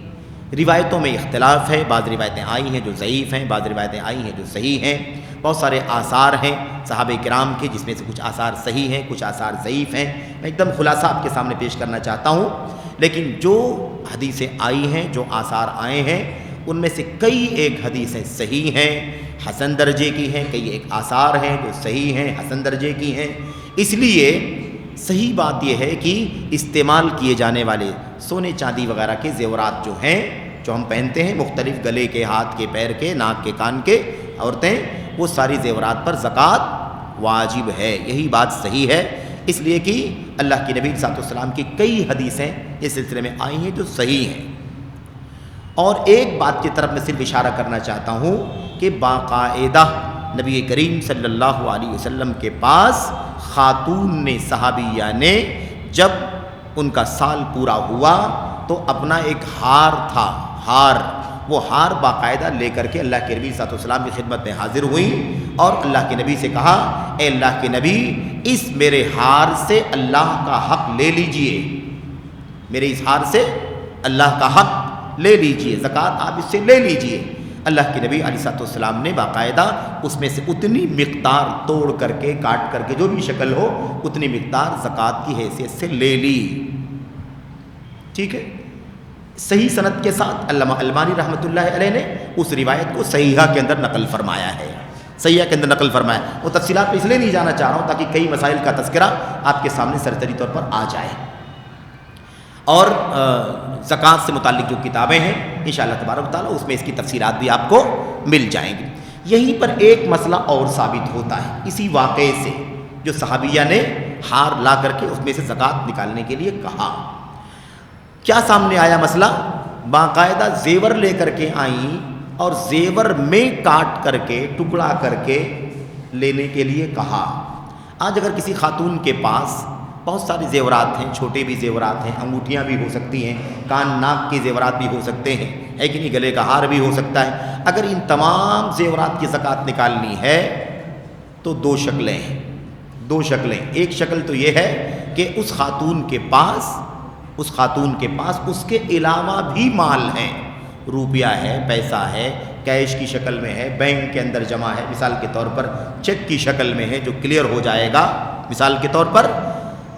روایتوں میں اختلاف ہے، بعض روایتیں آئی ہیں جو ضعیف ہیں، بعض روایتیں آئی ہیں جو صحیح ہیں، بہت سارے آثار ہیں صحابہ کرام کے جس میں سے کچھ آثار صحیح ہیں، کچھ آثار ضعیف ہیں۔ میں ایک دم خلاصہ آپ کے سامنے پیش کرنا چاہتا ہوں، لیکن جو حدیثیں آئی ہیں، جو آثار آئے ہیں، ان میں سے کئی ایک حدیثیں صحیح ہیں، حسن درجے کی ہیں، کئی ایک آثار ہیں جو صحیح ہیں، حسن درجے کی ہیں۔ اس لیے صحیح بات یہ ہے کہ استعمال کیے جانے والے سونے چاندی وغیرہ کے زیورات جو ہیں، جو ہم پہنتے ہیں، مختلف گلے کے، ہاتھ کے، پیر کے، ناک کے، کان کے، عورتیں، وہ ساری زیورات پر زکوٰۃ واجب ہے۔ یہی بات صحیح ہے، اس لیے کہ اللہ کے نبی صلی اللہ علیہ وسلم کی کئی حدیثیں اس سلسلے میں آئی ہیں جو صحیح ہیں۔ اور ایک بات کی طرف میں صرف اشارہ کرنا چاہتا ہوں کہ باقاعدہ نبی کریم صلی اللہ علیہ وسلم کے پاس خاتون نے، صحابیہ نے، جب ان کا سال پورا ہوا تو اپنا ایک ہار تھا، وہ ہار باقاعدہ لے کر کے اللہ کے نبی صلی اللہ علیہ وسلم کی خدمت میں حاضر ہوئیں اور اللہ کے نبی سے کہا، اے اللہ کے نبی، اس میرے ہار سے اللہ کا حق لے لیجئے، میرے اس ہار سے اللہ کا حق لے لیجئے، زکوٰۃ آپ اس سے لے لیجئے۔ اللہ کے نبی علیہ الصلوۃ والسلام نے باقاعدہ اس میں سے اتنی مقدار توڑ کر کے، کاٹ کر کے، جو بھی شکل ہو، اتنی مقدار زکوٰۃ کی حیثیت سے لے لی۔ ٹھیک ہے، صحیح سند کے ساتھ علامہ البانی رحمۃ اللہ علیہ نے اس روایت کو صحیحہ کے اندر نقل فرمایا ہے، صحیحہ کے اندر نقل فرمایا۔ وہ تفصیلات پہ اس لیے نہیں جانا چاہ رہا ہوں تاکہ کئی مسائل کا تذکرہ آپ کے سامنے سرسری طور پر آ جائے۔ اور زکوٰۃ سے متعلق جو کتابیں ہیں انشاءاللہ تبارک و تعالیٰ اس میں اس کی تفصیلات بھی آپ کو مل جائیں گی۔ یہیں پر ایک مسئلہ اور ثابت ہوتا ہے اسی واقعے سے، جو صحابیہ نے ہار لا کر کے اس میں سے زکوٰۃ نکالنے کے لیے کہا۔ کیا سامنے آیا مسئلہ؟ باقاعدہ زیور لے کر کے آئیں اور زیور میں کاٹ کر کے، ٹکڑا کر کے لینے کے لیے کہا۔ آج اگر کسی خاتون کے پاس بہت سارے زیورات ہیں، چھوٹے بھی زیورات ہیں، انگوٹھیاں بھی ہو سکتی ہیں، کان ناک کے زیورات بھی ہو سکتے ہیں، ہے کہ نہیں، گلے کا ہار بھی ہو سکتا ہے، اگر ان تمام زیورات کی زکوٰۃ نکالنی ہے تو دو شکلیں ہیں، ایک شکل تو یہ ہے کہ اس خاتون کے پاس اس کے علاوہ بھی مال ہے، روپیہ ہے، پیسہ ہے، کیش کی شکل میں ہے، بینک کے اندر جمع ہے، مثال کے طور پر چیک کی شکل میں ہے جو کلیئر ہو جائے گا، مثال کے طور پر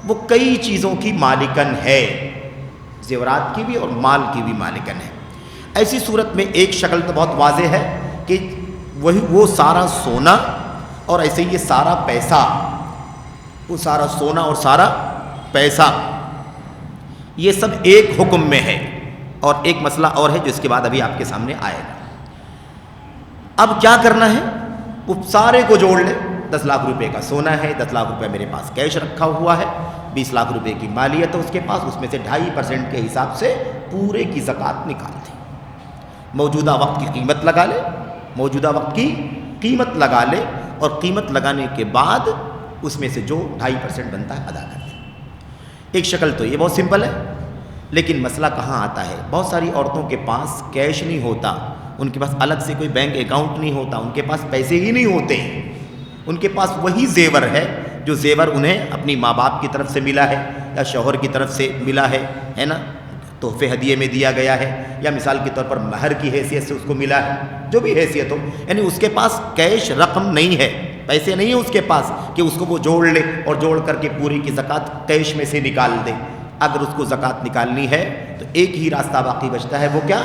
وہ کئی چیزوں کی مالکن ہے، زیورات کی بھی اور مال کی بھی مالکن ہے۔ ایسی صورت میں ایک شکل تو بہت واضح ہے کہ وہ سارا سونا اور ایسے یہ سارا پیسہ، وہ سارا سونا اور سارا پیسہ، یہ سب ایک حکم میں ہے۔ اور ایک مسئلہ اور ہے جو اس کے بعد ابھی آپ کے سامنے آئے گا۔ اب کیا کرنا ہے، وہ سارے کو جوڑ لے، 10 لاکھ روپے کا سونا ہے، 10 لاکھ روپے میرے پاس کیش رکھا ہوا ہے، 20 لاکھ روپے کی مالیت ہے اس کے پاس، اس میں سے 2.5% کے حساب سے پورے کی زکوٰۃ نکال دے، موجودہ وقت کی قیمت لگا لے، اور قیمت لگانے کے بعد اس میں سے جو 2.5% بنتا ہے ادا کر دیں۔ ایک شکل تو یہ بہت سمپل ہے، لیکن مسئلہ کہاں آتا ہے؟ بہت ساری عورتوں کے پاس کیش نہیں ہوتا، ان کے پاس الگ سے کوئی بینک اکاؤنٹ نہیں ہوتا، ان کے پاس پیسے ہی نہیں ہوتے ہیں، ان کے پاس وہی زیور ہے جو زیور انہیں اپنی ماں باپ کی طرف سے ملا ہے یا شوہر کی طرف سے ملا ہے نا، تحفے ہدیے میں دیا گیا ہے، یا مثال کے طور پر مہر کی حیثیت سے اس کو ملا ہے، جو بھی حیثیت ہو، یعنی اس کے پاس کیش رقم نہیں ہے، پیسے نہیں ہیں اس کے پاس کہ اس کو وہ جوڑ لے اور جوڑ کر کے پوری کی زکوٰۃ کیش میں سے نکال دے۔ اگر اس کو زکوٰۃ نکالنی ہے تو ایک ہی راستہ باقی بچتا ہے، وہ کیا؟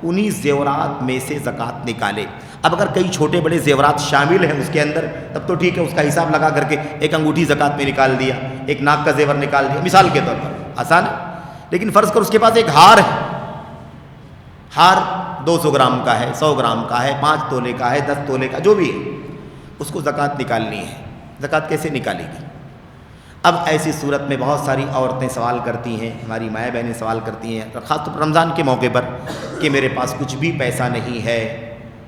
انہی زیورات میں سے زکوٰۃ نکالے۔ اب اگر کئی چھوٹے بڑے زیورات شامل ہیں اس کے اندر تب تو ٹھیک ہے، اس کا حساب لگا کر کے ایک انگوٹھی زکوٰۃ میں نکال دیا، ایک ناک کا زیور نکال دیا، مثال کے طور پر آسان ہے۔ لیکن فرض کر اس کے پاس ایک ہار ہے، ہار 200 گرام کا ہے، 100 گرام کا ہے، 5 تولے کا ہے، 10 تولے کا، جو بھی ہے، اس کو زکوٰۃ نکالنی ہے۔ زکوٰۃ کیسے نکالے گی؟ اب ایسی صورت میں بہت ساری عورتیں سوال کرتی ہیں، ہماری مائیں بہنیں سوال کرتی ہیں، خاص طور پر رمضان کے موقع پر، کہ میرے پاس کچھ بھی پیسہ نہیں ہے،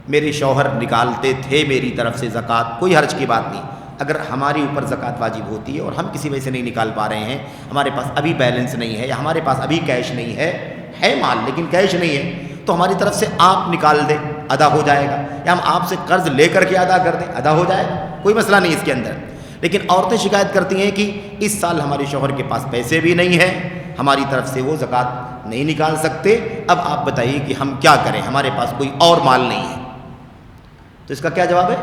میرے شوہر نکالتے تھے میری طرف سے زکوٰۃ، کوئی حرج کی بات نہیں، اگر ہماری اوپر زکوٰۃ واجب ہوتی ہے اور ہم کسی وجہ سے نہیں نکال پا رہے ہیں، ہمارے پاس ابھی بیلنس نہیں ہے یا ہمارے پاس ابھی کیش نہیں ہے مال لیکن کیش نہیں ہے، تو ہماری طرف سے آپ نکال دیں، ادا ہو جائے گا، یا ہم آپ سے قرض لے کر کے ادا کر دیں، ادا ہو جائے گا، کوئی مسئلہ نہیں اس کے اندر۔ لیکن عورتیں شکایت کرتی ہیں کہ اس سال ہمارے شوہر کے پاس پیسے بھی نہیں ہیں، ہماری طرف سے وہ زکوٰۃ نہیں نکال سکتے، اب آپ بتائیے کہ ہم کیا کریں، ہمارے پاس کوئی اور مال نہیں ہے۔ تو اس کا کیا جواب ہے؟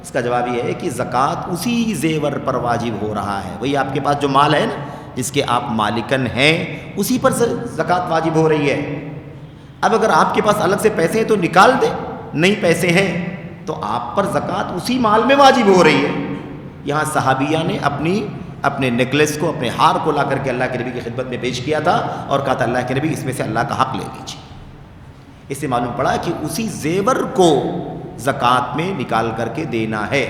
اس کا جواب یہ ہے کہ زکوٰۃ اسی زیور پر واجب ہو رہا ہے، وہی آپ کے پاس جو مال ہے نا جس کے آپ مالکن ہیں، اسی پر زکوٰۃ واجب ہو رہی ہے۔ اب اگر آپ کے پاس الگ سے پیسے ہیں تو نکال دیں، نہیں پیسے ہیں تو آپ پر زکوٰۃ اسی مال میں واجب ہو رہی ہے۔ یہاں صحابیہ نے اپنے نیکلیس کو، اپنے ہار کو لا کر کے اللہ کے نبی کی خدمت میں پیش کیا تھا اور کہا تھا اللہ کے نبی اس میں سے اللہ کا حق لے لیجیے۔ اس سے معلوم پڑا کہ اسی زیور کو زکوٰۃ میں نکال کر کے دینا ہے،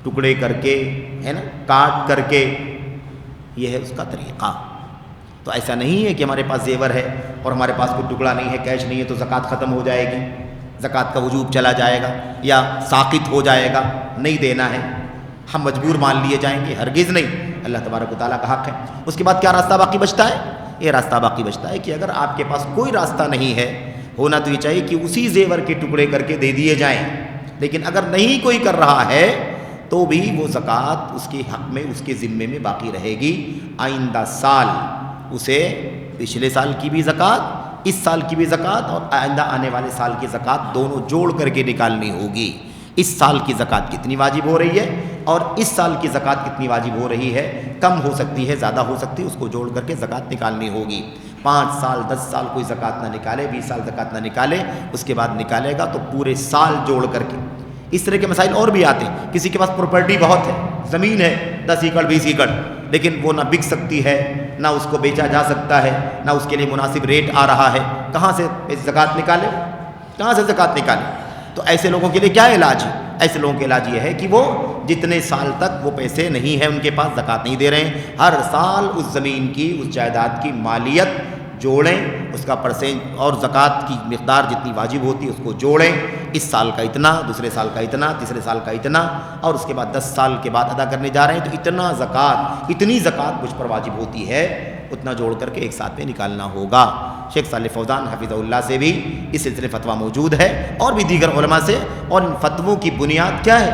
ٹکڑے کر کے، ہے نا، کاٹ کر کے، یہ ہے اس کا طریقہ۔ تو ایسا نہیں ہے کہ ہمارے پاس زیور ہے اور ہمارے پاس کوئی ٹکڑا نہیں ہے، کیش نہیں ہے تو زکوٰۃ ختم ہو جائے گی، زکوٰۃ کا وجوب چلا جائے گا یا ساقط ہو جائے گا، نہیں دینا ہے، ہم مجبور مان لیے جائیں گے، ہرگز نہیں، اللہ تبارک و تعالیٰ کا حق ہے۔ اس کے بعد کیا راستہ باقی بچتا ہے؟ یہ راستہ باقی بچتا ہے کہ اگر آپ کے پاس کوئی راستہ نہیں ہے، ہونا تو یہ چاہیے کہ اسی زیور کے ٹکڑے کر کے دے دیے جائیں، لیکن اگر نہیں کوئی کر رہا ہے تو بھی وہ زکوٰۃ اس کے حق میں، اس کے ذمے میں باقی رہے گی۔ آئندہ سال اسے پچھلے سال کی بھی زکوٰۃ، اس سال کی بھی زکوٰۃ اور آئندہ آنے والے سال کی زکوٰۃ دونوں جوڑ کر کے نکالنی ہوگی۔ اس سال کی زکوٰۃ کتنی واجب ہو رہی ہے اور اس سال کی زکوٰۃ کتنی واجب ہو رہی ہے، کم ہو سکتی ہے، زیادہ ہو سکتی ہے، اس کو جوڑ کر کے زکوٰۃ نکالنی ہوگی۔ 5 سال 10 سال کوئی زکوٰۃ نہ نکالے، 20 سال زکوٰۃ نہ نکالے، اس کے بعد نکالے گا تو پورے سال جوڑ کر کے۔ اس طرح کے مسائل اور بھی آتے ہیں، کسی کے پاس پراپرٹی بہت ہے، زمین ہے 10 ایکڑ 20 ایکڑ، لیکن وہ نہ بک سکتی ہے، نہ اس کو بیچا جا سکتا ہے، نہ اس کے لیے مناسب ریٹ آ رہا ہے، کہاں سے زکوٰۃ نکالے، کہاں سے زکوٰۃ نکالے؟ تو ایسے لوگوں کے لیے کیا علاج ہے؟ ایسے لوگوں کا علاج یہ ہے کہ وہ جتنے سال تک وہ پیسے نہیں ہیں ان کے پاس، زکوٰۃ نہیں دے رہے ہیں، ہر سال اس زمین کی، اس جائیداد کی مالیت جوڑیں، اس کا پرسنٹ اور زکوٰۃ کی مقدار جتنی واجب ہوتی ہے اس کو جوڑیں، اس سال کا اتنا، دوسرے سال کا اتنا، تیسرے سال کا اتنا، اور اس کے بعد 10 سال کے بعد ادا کرنے جا رہے ہیں تو اتنا زکوٰۃ، اتنی زکوٰۃ مجھ پر واجب ہوتی ہے، اتنا جوڑ کر کے ایک ساتھ میں نکالنا ہوگا۔ شیخ صالح فوزان حفظہ اللہ سے بھی اس سلسلے فتویٰ موجود ہے اور بھی دیگر علماء سے، اور ان فتووں کی بنیاد کیا ہے؟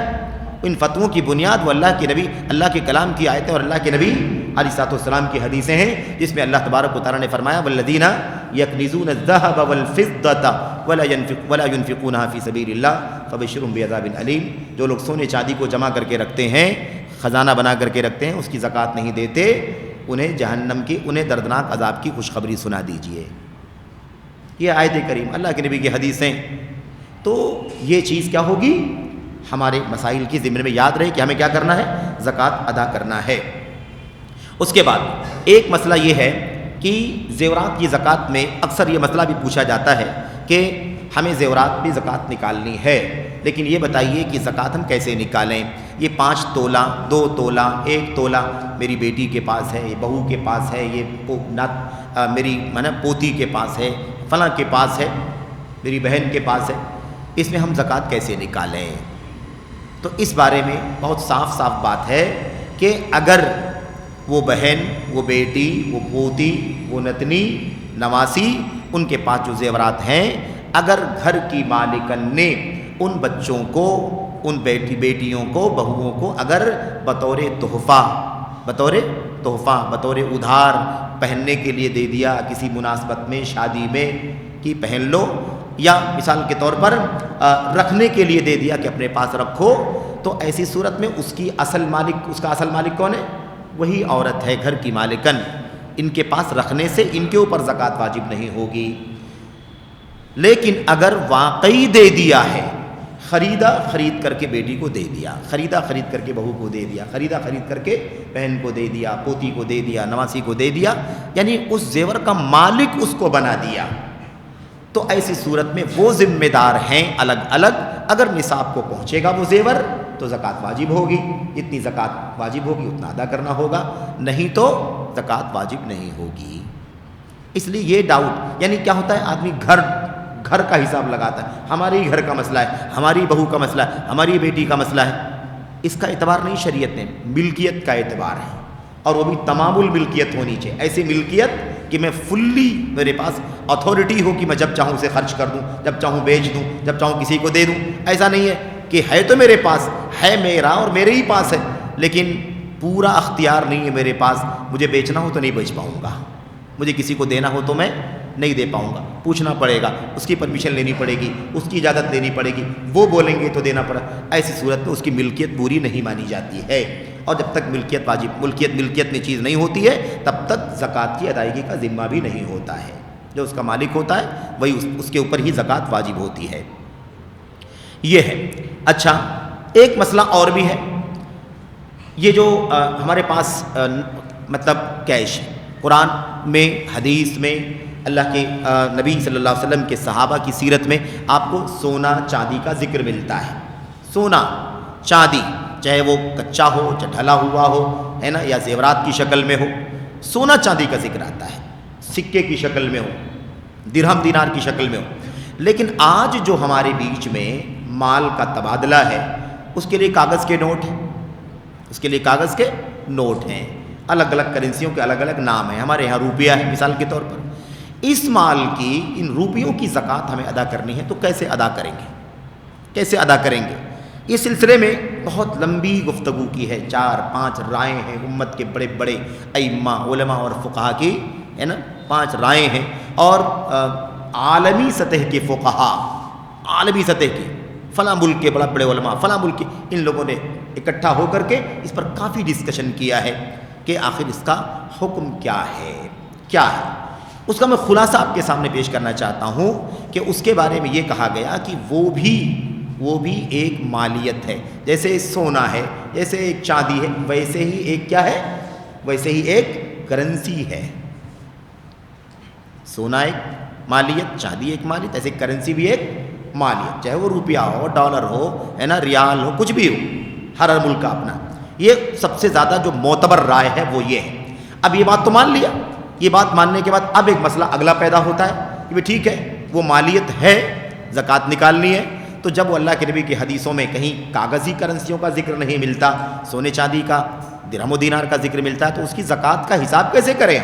ان فتووں کی بنیاد وہ اللہ کے نبی، اللہ کے کلام کی آیتیں اور اللہ کے نبی علیہ الصلوۃ والسلام کی حدیثیں ہیں، جس میں اللہ تبارک و تعالیٰ نے فرمایا والذین یکنزون الذهب والفضة ولا ينفقونها في سبيل الله فبشرهم بعذاب علیم۔ جو لوگ سونے چاندی کو جمع کر کے رکھتے ہیں، خزانہ بنا کر کے رکھتے ہیں، اس کی زکوٰۃ نہیں دیتے، انہیں جہنم کی، انہیں دردناک عذاب کی خوشخبری سنا دیجیے۔ یہ آیت کریم اللہ کے نبی کی حدیثیں، تو یہ چیز کیا ہوگی؟ ہمارے مسائل کی ضمن میں یاد رہے کہ ہمیں کیا کرنا ہے؟ زکوٰۃ ادا کرنا ہے۔ اس کے بعد ایک مسئلہ یہ ہے کہ زیورات کی زکوٰۃ میں اکثر یہ مسئلہ بھی پوچھا جاتا ہے کہ ہمیں زیورات بھی زکوٰۃ نکالنی ہے، لیکن یہ بتائیے کہ زکوٰۃ ہم کیسے نکالیں؟ یہ 5 تولہ، 2 تولہ، 1 تولہ میری بیٹی کے پاس ہے، یہ بہو کے پاس ہے، یہ میری پوتی کے پاس ہے، فلاں کے پاس ہے، میری بہن کے پاس ہے، اس میں ہم زکوٰۃ کیسے نکالیں؟ تو اس بارے میں بہت صاف صاف بات ہے کہ اگر وہ بہن، وہ بیٹی، وہ پوتی، وہ نتنی، نواسی، ان کے پاس جو زیورات ہیں، اگر گھر کی مالکن نے ان بچوں کو، ان بیٹیوں کو، بہوؤں کو اگر بطور تحفہ، بطور ادھار پہننے کے لیے دے دیا، کسی مناسبت میں، شادی میں کہ پہن لو، یا مثال کے طور پر رکھنے کے لیے دے دیا کہ اپنے پاس رکھو، تو ایسی صورت میں اس کا اصل مالک کون ہے؟ وہی عورت ہے، گھر کی مالکن۔ ان کے پاس رکھنے سے ان کے اوپر زکوٰۃ واجب نہیں ہوگی۔ لیکن اگر واقعی دے دیا ہے، خرید کر کے بیٹی کو دے دیا، خرید کر کے بہو کو دے دیا، خرید کر کے بہن کو دے دیا، پوتی کو دے دیا، نواسی کو دے دیا، یعنی اس زیور کا مالک اس کو بنا دیا، تو ایسی صورت میں وہ ذمہ دار ہیں الگ الگ۔ اگر نصاب کو پہنچے گا وہ زیور تو زکوٰۃ واجب ہوگی، جتنی زکوٰۃ واجب ہوگی اتنا ادا کرنا ہوگا، نہیں تو زکوٰۃ واجب نہیں ہوگی۔ اس لیے یہ ڈاؤٹ، یعنی کیا ہوتا ہے، آدمی گھر کا حساب لگاتا ہے، ہمارے ہی گھر کا مسئلہ ہے، ہماری بہو کا مسئلہ ہے، ہماری بیٹی کا مسئلہ ہے، اس کا اعتبار نہیں شریعت نے، ملکیت کا اعتبار ہے، اور وہ بھی تمام الملکیت ہونی چاہیے، ایسی ملکیت کہ میں فلی، میرے پاس اتھارٹی ہو کہ میں جب چاہوں اسے خرچ کر دوں، جب چاہوں بیچ دوں، جب چاہوں کسی کو دے دوں۔ ایسا نہیں ہے کہ ہے تو میرے پاس ہے، میرا اور میرے ہی پاس ہے، لیکن پورا اختیار نہیں ہے میرے پاس، مجھے بیچنا ہو تو نہیں بیچ پاؤں گا، مجھے کسی کو دینا ہو تو میں نہیں دے پاؤں گا، پوچھنا پڑے گا، اس کی پرمیشن لینی پڑے گی، اس کی اجازت لینی پڑے گی، وہ بولیں گے تو دینا پڑے۔ ایسی صورت میں اس کی ملکیت پوری نہیں مانی جاتی ہے، اور جب تک ملکیت میں چیز نہیں ہوتی ہے تب تک زکوٰۃ کی ادائیگی کا ذمہ بھی نہیں ہوتا ہے۔ جو اس کا مالک ہوتا ہے وہی اس کے اوپر ہی زکوٰۃ واجب ہوتی ہے۔ یہ ہے۔ اچھا، ایک مسئلہ اور بھی ہے، یہ جو ہمارے پاس مطلب کیش، قرآن میں، حدیث میں، اللہ کے نبی صلی اللہ علیہ وسلم کے صحابہ کی سیرت میں آپ کو سونا چاندی کا ذکر ملتا ہے۔ سونا چاندی، چاہے وہ کچا ہو، چاہے ڈھلا ہوا ہو، ہے نا، یا زیورات کی شکل میں ہو، سونا چاندی کا ذکر آتا ہے، سکے کی شکل میں ہو، درہم دینار کی شکل میں ہو۔ لیکن آج جو ہمارے بیچ میں مال کا تبادلہ ہے، اس کے لیے کاغذ کے نوٹ ہیں، الگ الگ کرنسیوں کے الگ الگ نام ہیں۔ ہمارے یہاں روپیہ ہے مثال کے طور پر۔ اس مال کی، ان روپیوں کی زکوٰۃ ہمیں ادا کرنی ہے تو کیسے ادا کریں گے؟ اس سلسلے میں بہت لمبی گفتگو کی ہے، 4-5 رائے ہیں امت کے بڑے بڑے ائمہ، علماء اور فقہا کی، ہے نا، 5 رائے ہیں، اور عالمی سطح کے فقہا، عالمی سطح کے فلاں ملک کے بڑے علماء، فلاں ملک کے، ان لوگوں نے اکٹھا ہو کر کے اس پر کافی ڈسکشن کیا ہے کہ آخر اس کا حکم کیا ہے۔ اس کا میں خلاصہ آپ کے سامنے پیش کرنا چاہتا ہوں کہ اس کے بارے میں یہ کہا گیا کہ وہ بھی ایک مالیت ہے، جیسے سونا ہے، جیسے ایک چاندی ہے، ویسے ہی ایک کیا ہے، ویسے ہی ایک کرنسی ہے۔ سونا ایک مالیت، چاندی ایک مالیت، ایسے کرنسی بھی ایک مالیت، چاہے وہ روپیہ ہو، ڈالر ہو، ہے نا، ریال ہو، کچھ بھی ہو، ہر ملک کا اپنا۔ یہ سب سے زیادہ جو معتبر رائے ہے وہ یہ ہے۔ اب یہ بات تو مان لیا، یہ بات ماننے کے بعد اب ایک مسئلہ اگلا پیدا ہوتا ہے کہ ٹھیک ہے، وہ مالیت ہے، زکوٰۃ نکالنی ہے، تو جب وہ اللہ کے نبی کی حدیثوں میں کہیں کاغذی کرنسیوں کا ذکر نہیں ملتا، سونے چاندی کا، درہم و دینار کا ذکر ملتا ہے، تو اس کی زکوٰۃ کا حساب کیسے کریں؟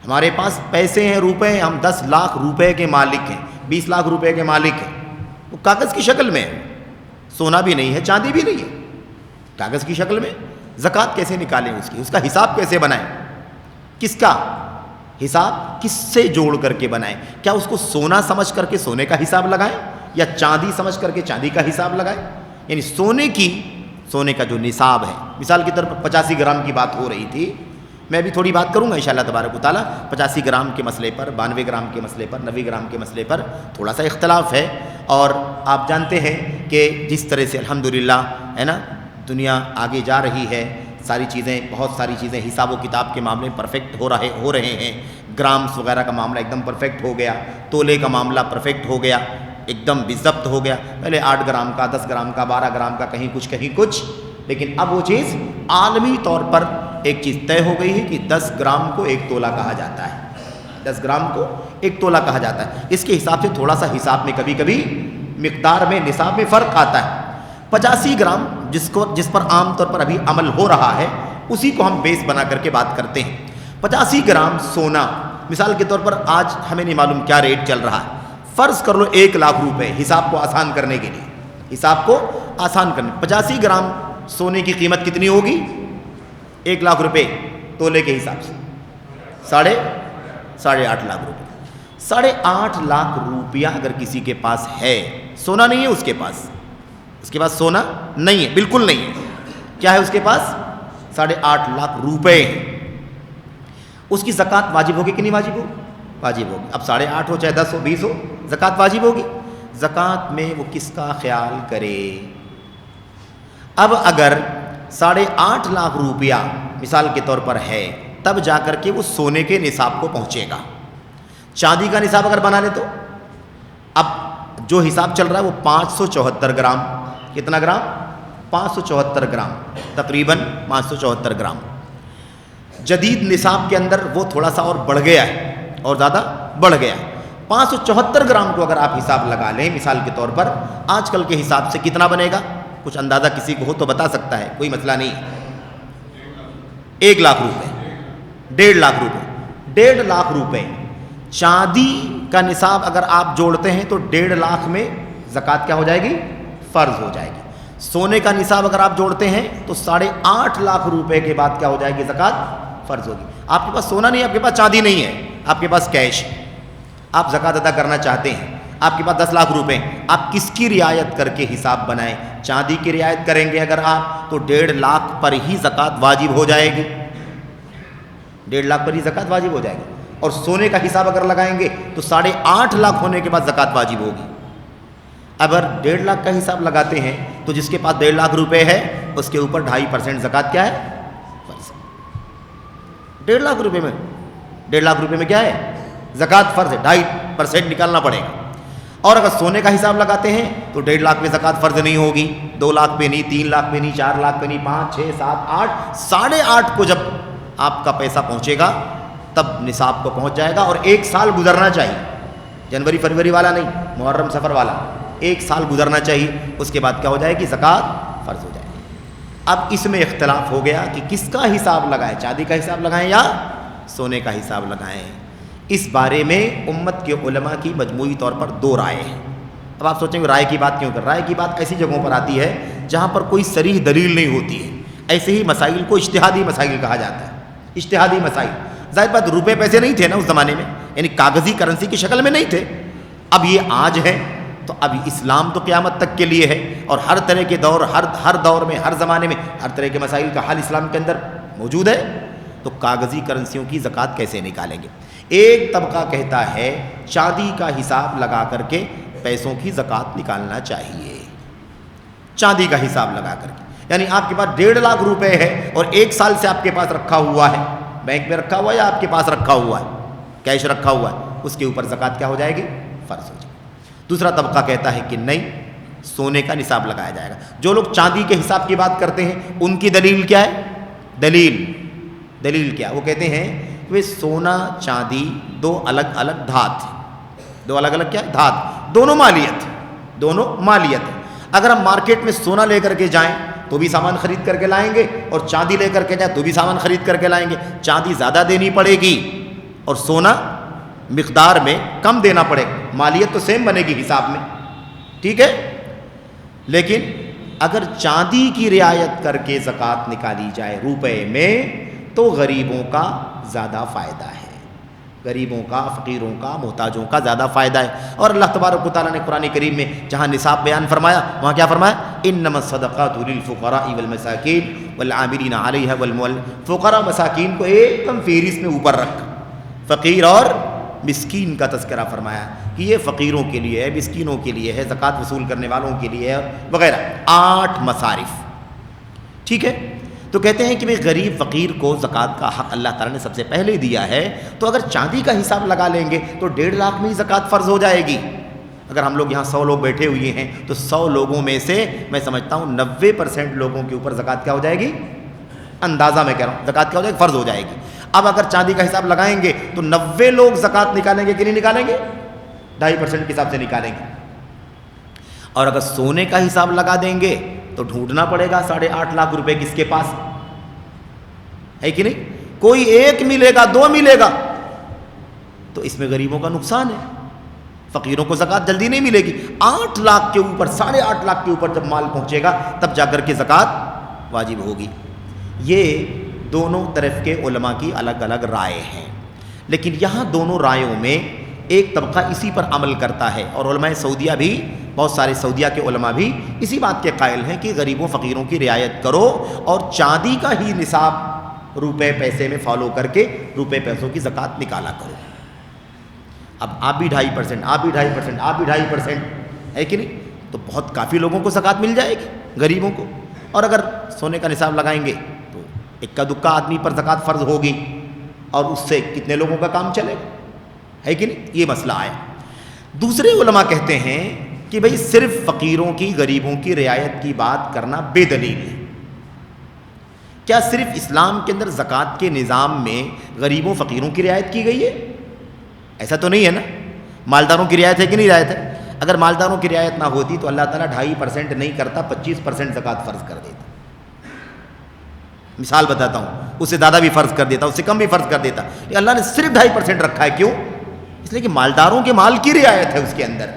ہمارے پاس پیسے ہیں، روپے ہیں، ہم 10 لاکھ روپے کے مالک ہیں، 20 لاکھ روپے کے مالک ہیں، وہ کاغذ کی شکل میں ہے، سونا بھی نہیں ہے، چاندی بھی نہیں ہے، کاغذ کی شکل میں، زکوٰۃ کیسے نکالیں اس کا حساب کیسے بنائیں؟ کس کا حساب کس سے جوڑ کر کے بنائیں؟ کیا اس کو سونا سمجھ کر کے سونے کا حساب لگائیں، یا چاندی سمجھ کر کے چاندی کا حساب لگائیں؟ یعنی سونے کا جو نصاب ہے، مثال کی طور پر 85 گرام کی بات ہو رہی تھی، میں بھی تھوڑی بات کروں گا انشاءاللہ تبارک و تعالیٰ 85 گرام کے مسئلے پر، 92 گرام کے مسئلے پر، 90 گرام کے مسئلے پر تھوڑا سا اختلاف ہے، اور آپ جانتے ہیں کہ جس طرح سے الحمدللہ، ہے نا، دنیا آگے جا رہی ہے، بہت ساری چیزیں حساب و کتاب کے معاملے میں پرفیکٹ ہو رہے ہیں، گرامز وغیرہ کا معاملہ ایک دم پرفیکٹ ہو گیا، تولے کا معاملہ پرفیکٹ ہو گیا، ایک دم بضبط ہو گیا، پہلے 8 گرام کا، 10 گرام کا، 12 گرام کا، کہیں کچھ، لیکن اب وہ چیز عالمی طور پر ایک چیز طے ہو گئی ہے کہ 10 گرام کو 1 تولہ کہا جاتا ہے، 10 گرام کو 1 تولہ کہا جاتا ہے۔ اس کے حساب سے تھوڑا سا حساب میں کبھی کبھی مقدار میں، نصاب میں فرق آتا ہے۔ 85 گرام جس پر عام طور پر ابھی عمل ہو رہا ہے اسی کو ہم بیس بنا کر کے بات کرتے ہیں۔ 85 گرام سونا مثال کے طور پر آج ہمیں نہیں معلوم کیا ریٹ چل رہا ہے، فرض کر لو 1 لاکھ روپے، حساب کو آسان کرنے کے لیے، حساب کو آسان کرنے 85 گرام سونے کی قیمت کتنی ہوگی؟ 1 لاکھ روپے تولے کے حساب سے 8.5 لاکھ روپے۔ 8.5 لاکھ روپیہ اگر کسی کے پاس ہے، سونا نہیں ہے اس کے پاس سونا نہیں ہے، بالکل نہیں ہے، کیا ہے اس کے پاس؟ 8.5 لاکھ روپے، اس کی زکوٰۃ واجب ہوگی کہ نہیں واجب ہوگی؟ واجب ہوگی۔ اب 8.5 ہو چاہے 10 ہو 20 ہو، زکوٰۃ واجب ہوگی۔ زکوٰۃ میں وہ کس کا خیال کرے؟ اب اگر 8.5 لاکھ روپیہ مثال کے طور پر ہے، تب جا کر کے وہ سونے کے نصاب کو پہنچے گا۔ چاندی کا نصاب اگر بنا لے تو اب جو حساب چل رہا ہے وہ 574 گرام، کتنا گرام؟ 574 گرام، تقریباً 574 گرام۔ جدید نصاب کے اندر وہ تھوڑا سا اور بڑھ گیا ہے، اور زیادہ بڑھ گیا ہے۔ 574 گرام کو اگر آپ حساب لگا لیں مثال کے طور پر، آج کل کے حساب سے کتنا بنے گا؟ کچھ اندازہ کسی کو ہو تو بتا سکتا ہے، کوئی مسئلہ نہیں۔ 1 لاکھ روپے، 1.5 لاکھ روپے، 1.5 لاکھ روپے چاندی کا نصاب اگر آپ جوڑتے ہیں تو 1.5 لاکھ میں زکوٰۃ کیا ہو جائے گی؟ فرض ہو جائے گی۔ سونے کا نصاب اگر آپ جوڑتے ہیں تو 8.5 لاکھ روپے کے بعد کیا ہو جائے گی؟ زکوٰۃ فرض ہوگی۔ آپ کے پاس سونا نہیں ہے، آپ کے پاس چاندی نہیں ہے، آپ کے پاس کیش ہے، آپ زکوٰۃ ادا کرنا چاہتے ہیں، آپ کے پاس 10 لاکھ روپے، آپ کس کی رعایت کر کے حساب بنائیں؟ چاندی کی رعایت کریں گے اگر آپ تو 1.5 لاکھ پر ہی زکوٰۃ واجب ہو جائے گی، 1.5 لاکھ پر ہی زکوٰۃ واجب ہو جائے گی۔ اور سونے کا حساب اگر لگائیں گے تو 8.5 لاکھ ہونے کے بعد زکوٰۃ واجب ہوگی۔ اگر 1.5 لاکھ کا حساب لگاتے ہیں تو جس کے پاس 1.5 لاکھ روپے ہے اس کے اوپر 2.5% زکوٰۃ کیا ہے؟ فرض۔ 1.5 لاکھ روپے میں 1.5 لاکھ روپے میں کیا ہے؟ زکوٰۃ فرض ہے، 2.5% نکالنا پڑے گا۔ اور اگر سونے کا حساب لگاتے ہیں تو 1.5 لاکھ میں زکوٰۃ فرض نہیں ہوگی، 2 لاکھ پہ نہیں، 3 لاکھ پہ نہیں، 4 لاکھ پہ نہیں، 5 6 7 8 8.5 کو جب آپ کا پیسہ پہنچے گا تب نصاب کو پہنچ جائے گا۔ اور 1 سال گزرنا چاہیے، جنوری فروری والا نہیں، محرم سفر والا، 1 سال گزرنا چاہیے، اس کے بعد کیا ہو جائے گی؟ زکوٰۃ فرض ہو جائے گی۔ اب اس میں اختلاف ہو گیا کہ کس کا حساب لگائیں، چاندی کا حساب لگائیں یا سونے کا حساب لگائیں۔ اس بارے میں امت کے علماء کی مجموعی طور پر 2 رائے ہیں۔ اب آپ سوچیں گے رائے کی بات کیوں کر؟ رائے کی بات ایسی جگہوں پر آتی ہے جہاں پر کوئی صریح دلیل نہیں ہوتی ہے، ایسے ہی مسائل کو اجتہادی مسائل کہا جاتا ہے۔ اجتہادی مسائل، ظاہر بات روپے پیسے نہیں تھے نا اس زمانے میں، یعنی کاغذی کرنسی کی شکل میں نہیں تھے، اب یہ آج ہے تو اب اسلام تو قیامت تک کے لیے ہے، اور ہر طرح کے دور، ہر دور میں، ہر زمانے میں ہر طرح کے مسائل کا حل اسلام کے اندر موجود ہے، تو کاغذی کرنسیوں کی زکوٰۃ کیسے نکالیں گے؟ ایک طبقہ کہتا ہے چاندی کا حساب لگا کر کے پیسوں کی زکوٰۃ نکالنا چاہیے، چاندی کا حساب لگا کر کے، یعنی آپ کے پاس 1.5 لاکھ روپے ہے اور 1 سال سے آپ کے پاس رکھا ہوا ہے، بینک میں رکھا ہوا ہے یا آپ کے پاس رکھا ہوا ہے، کیش رکھا ہوا ہے، اس کے اوپر زکوٰۃ کیا ہو جائے گی؟ فرض ہو جائے گی۔ دوسرا طبقہ کہتا ہے کہ نہیں، سونے کا نصاب لگایا جائے گا۔ جو لوگ چاندی کے حساب کی بات کرتے ہیں ان کی دلیل کیا ہے؟ دلیل کیا؟ وہ کہتے ہیں کہ سونا چاندی 2 الگ الگ دھات، 2 الگ الگ کیا دھات، دونوں مالیت ہے۔ اگر ہم مارکیٹ میں سونا لے کر کے جائیں تو بھی سامان خرید کر کے لائیں گے، اور چاندی لے کر کے جائیں تو بھی سامان خرید کر کے لائیں گے، چاندی زیادہ دینی پڑے گی اور سونا مقدار میں کم دینا پڑے گا، مالیت تو سیم بنے گی حساب میں، ٹھیک ہے۔ لیکن اگر چاندی کی رعایت کر کے زکوٰۃ نکالی جائے روپے میں تو غریبوں کا زیادہ فائدہ ہے، غریبوں کا، فقیروں کا، محتاجوں کا زیادہ فائدہ ہے۔ اور اللہ تبارک و تعالیٰ نے قرآن کریم میں جہاں نصاب بیان فرمایا وہاں کیا فرمایا؟ انما الصدقات للفقراء والمساکین والعاملین علیہا فقراء مساکین کو ایک دم فہرست میں اوپر رکھ، فقیر اور مسکین کا تذکرہ فرمایا کہ یہ فقیروں کے لیے ہے، مسکینوں کے لیے ہے، زکوٰۃ وصول کرنے والوں کے لیے ہے وغیرہ، 8 مصارف، ٹھیک ہے۔ تو کہتے ہیں کہ بھئی غریب فقیر کو زکوٰۃ کا حق اللہ تعالیٰ نے سب سے پہلے دیا ہے، تو اگر چاندی کا حساب لگا لیں گے تو 1.5 لاکھ میں ہی زکوٰۃ فرض ہو جائے گی۔ اگر ہم لوگ یہاں 100 لوگ بیٹھے ہوئے ہیں تو 100 لوگوں میں سے میں سمجھتا ہوں 90% لوگوں کے اوپر زکوٰۃ کیا ہو جائے گی؟ اندازہ میں کہہ رہا ہوں، زکوٰۃ کیا ہو جائے گی؟ فرض ہو جائے گی۔ اب اگر چاندی کا حساب لگائیں گے تو 90 لوگ زکوٰۃ نکالیں گے کہ نہیں نکالیں گے؟ 2.5% کے حساب سے نکالیں گے۔ اور اگر سونے کا حساب لگا دیں گے تو ڈھونڈنا پڑے گا 8.5 لاکھ روپے کس کے پاس ہے کہ نہیں. کوئی ایک ملے گا 2 ملے گا تو اس میں غریبوں کا نقصان ہے. فقیروں کو زکوٰۃ جلدی نہیں ملے گی. 8 لاکھ کے اوپر 8.5 لاکھ کے اوپر جب مال پہنچے گا تب جا کر کے زکوٰۃ واجب ہوگی. یہ دونوں طرف کے علماء کی الگ الگ رائے ہیں، لیکن یہاں دونوں رائےوں میں ایک طبقہ اسی پر عمل کرتا ہے، اور علماء سعودیہ بھی، بہت سارے سعودیہ کے علماء بھی اسی بات کے قائل ہیں کہ غریبوں فقیروں کی رعایت کرو اور چاندی کا ہی نصاب روپے پیسے میں فالو کر کے روپے پیسوں کی زکوٰۃ نکالا کرو. اب آپ بھی 2.5%، آپ بھی 2.5%، آپ بھی 2.5% ہے کہ نہیں، تو بہت کافی لوگوں کو زکوٰۃ مل جائے گی غریبوں کو. اور اگر سونے کا نصاب لگائیں گے تو اکا دکا آدمی پر زکوٰۃ فرض ہوگی، اور اس سے کتنے لوگوں کا کام چلے گا، ہے کہ نہیں. یہ مسئلہ ہے. دوسرے علماء کہتے ہیں کہ بھئی صرف فقیروں کی، غریبوں کی رعایت کی بات کرنا بے دلیل ہے. کیا صرف اسلام کے اندر زکوٰۃ کے نظام میں غریبوں فقیروں کی رعایت کی گئی ہے؟ ایسا تو نہیں ہے نا. مالداروں کی رعایت ہے کہ نہیں رعایت ہے؟ اگر مالداروں کی رعایت نہ ہوتی تو اللہ تعالیٰ 2.5% نہیں کرتا، 25% زکوٰۃ فرض کر دیتا. مثال بتاتا ہوں، اس سے زیادہ بھی فرض کر دیتا، اس سے کم بھی فرض کر دیتا. یہ اللہ نے صرف 2.5% رکھا ہے. کیوں؟ اس لیے کہ مالداروں کے مال کی رعایت ہے اس کے اندر،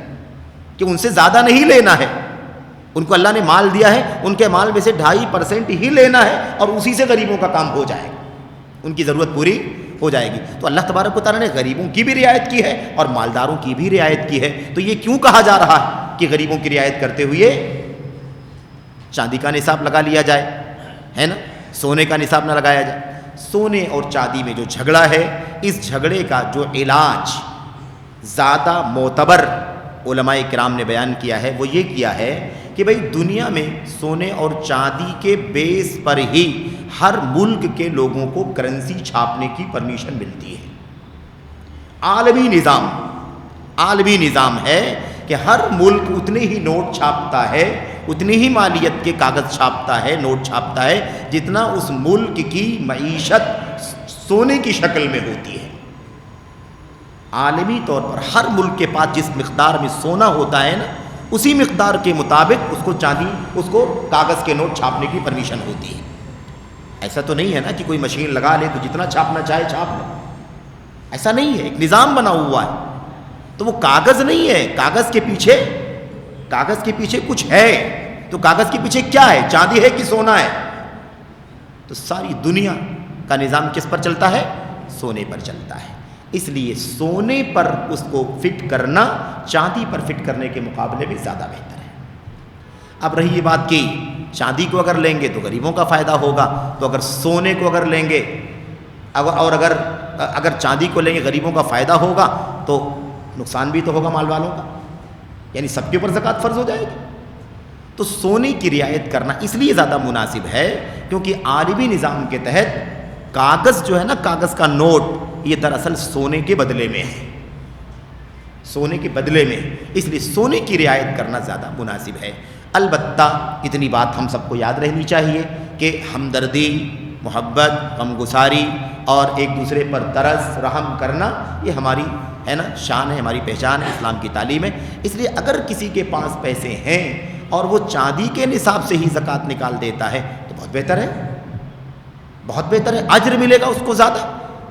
کہ ان سے زیادہ نہیں لینا ہے. ان کو اللہ نے مال دیا ہے، ان کے مال میں سے 2.5% ہی لینا ہے، اور اسی سے غریبوں کا کام ہو جائے گا، ان کی ضرورت پوری ہو جائے گی. تو اللہ تبارک و تعالیٰ نے غریبوں کی بھی رعایت کی ہے اور مالداروں کی بھی رعایت کی ہے. تو یہ کیوں کہا جا رہا ہے کہ غریبوں کی رعایت کرتے ہوئے چاندی کا نصاب لگا لیا جائے، ہے نا، سونے کا نصاب نہ لگایا جائے. سونے اور چاندی میں جو جھگڑا ہے، اس جھگڑے کا جو علاج زیادہ معتبر علماء کرام نے بیان کیا ہے وہ یہ کیا ہے کہ بھئی دنیا میں سونے اور چاندی کے بیس پر ہی ہر ملک کے لوگوں کو کرنسی چھاپنے کی پرمیشن ملتی ہے. عالمی نظام ہے کہ ہر ملک اتنے ہی نوٹ چھاپتا ہے، اتنی ہی مالیت کے کاغذ چھاپتا ہے، نوٹ چھاپتا ہے، جتنا اس ملک کی معیشت سونے کی شکل میں ہوتی ہے. عالمی طور پر ہر ملک کے پاس جس مقدار میں سونا ہوتا ہے نا، اسی مقدار کے مطابق اس کو کاغذ کے نوٹ چھاپنے کی پرمیشن ہوتی ہے. ایسا تو نہیں ہے نا کہ کوئی مشین لگا لے تو جتنا چھاپنا چاہے چھاپ لے. ایسا نہیں ہے. ایک نظام بنا ہوا ہے. تو وہ کاغذ نہیں ہے، کاغذ کے پیچھے کچھ ہے. تو کاغذ کے پیچھے کیا ہے؟ چاندی ہے کہ سونا ہے؟ تو ساری دنیا کا نظام کس پر چلتا ہے؟ سونے پر چلتا ہے. اس لیے سونے پر اس کو فٹ کرنا چاندی پر فٹ کرنے کے مقابلے میں زیادہ بہتر ہے. اب رہی یہ بات کہ چاندی کو اگر لیں گے تو غریبوں کا فائدہ ہوگا، تو اگر سونے کو اگر لیں گے اور اگر چاندی کو لیں گے غریبوں کا فائدہ ہوگا تو نقصان بھی تو ہوگا مال والوں کا، یعنی سب کے اوپر زکوٰۃ فرض ہو جائے گی. تو سونے کی رعایت کرنا اس لیے زیادہ مناسب ہے کیونکہ عالمی نظام کے تحت کاغذ جو ہے نا، کاغذ کا نوٹ، یہ دراصل سونے کے بدلے میں ہے، سونے کے بدلے میں. اس لیے سونے کی رعایت کرنا زیادہ مناسب ہے. البتہ اتنی بات ہم سب کو یاد رہنی چاہیے کہ ہمدردی، محبت، غمگساری اور ایک دوسرے پر ترس رحم کرنا یہ ہماری ہے نا شان ہے، ہماری پہچان ہے، اسلام کی تعلیم ہے. اس لیے اگر کسی کے پاس پیسے ہیں اور وہ چاندی کے نصاب سے ہی زکوٰۃ نکال دیتا ہے تو بہت بہتر ہے، بہت بہتر ہے. اجر ملے گا اس کو زیادہ،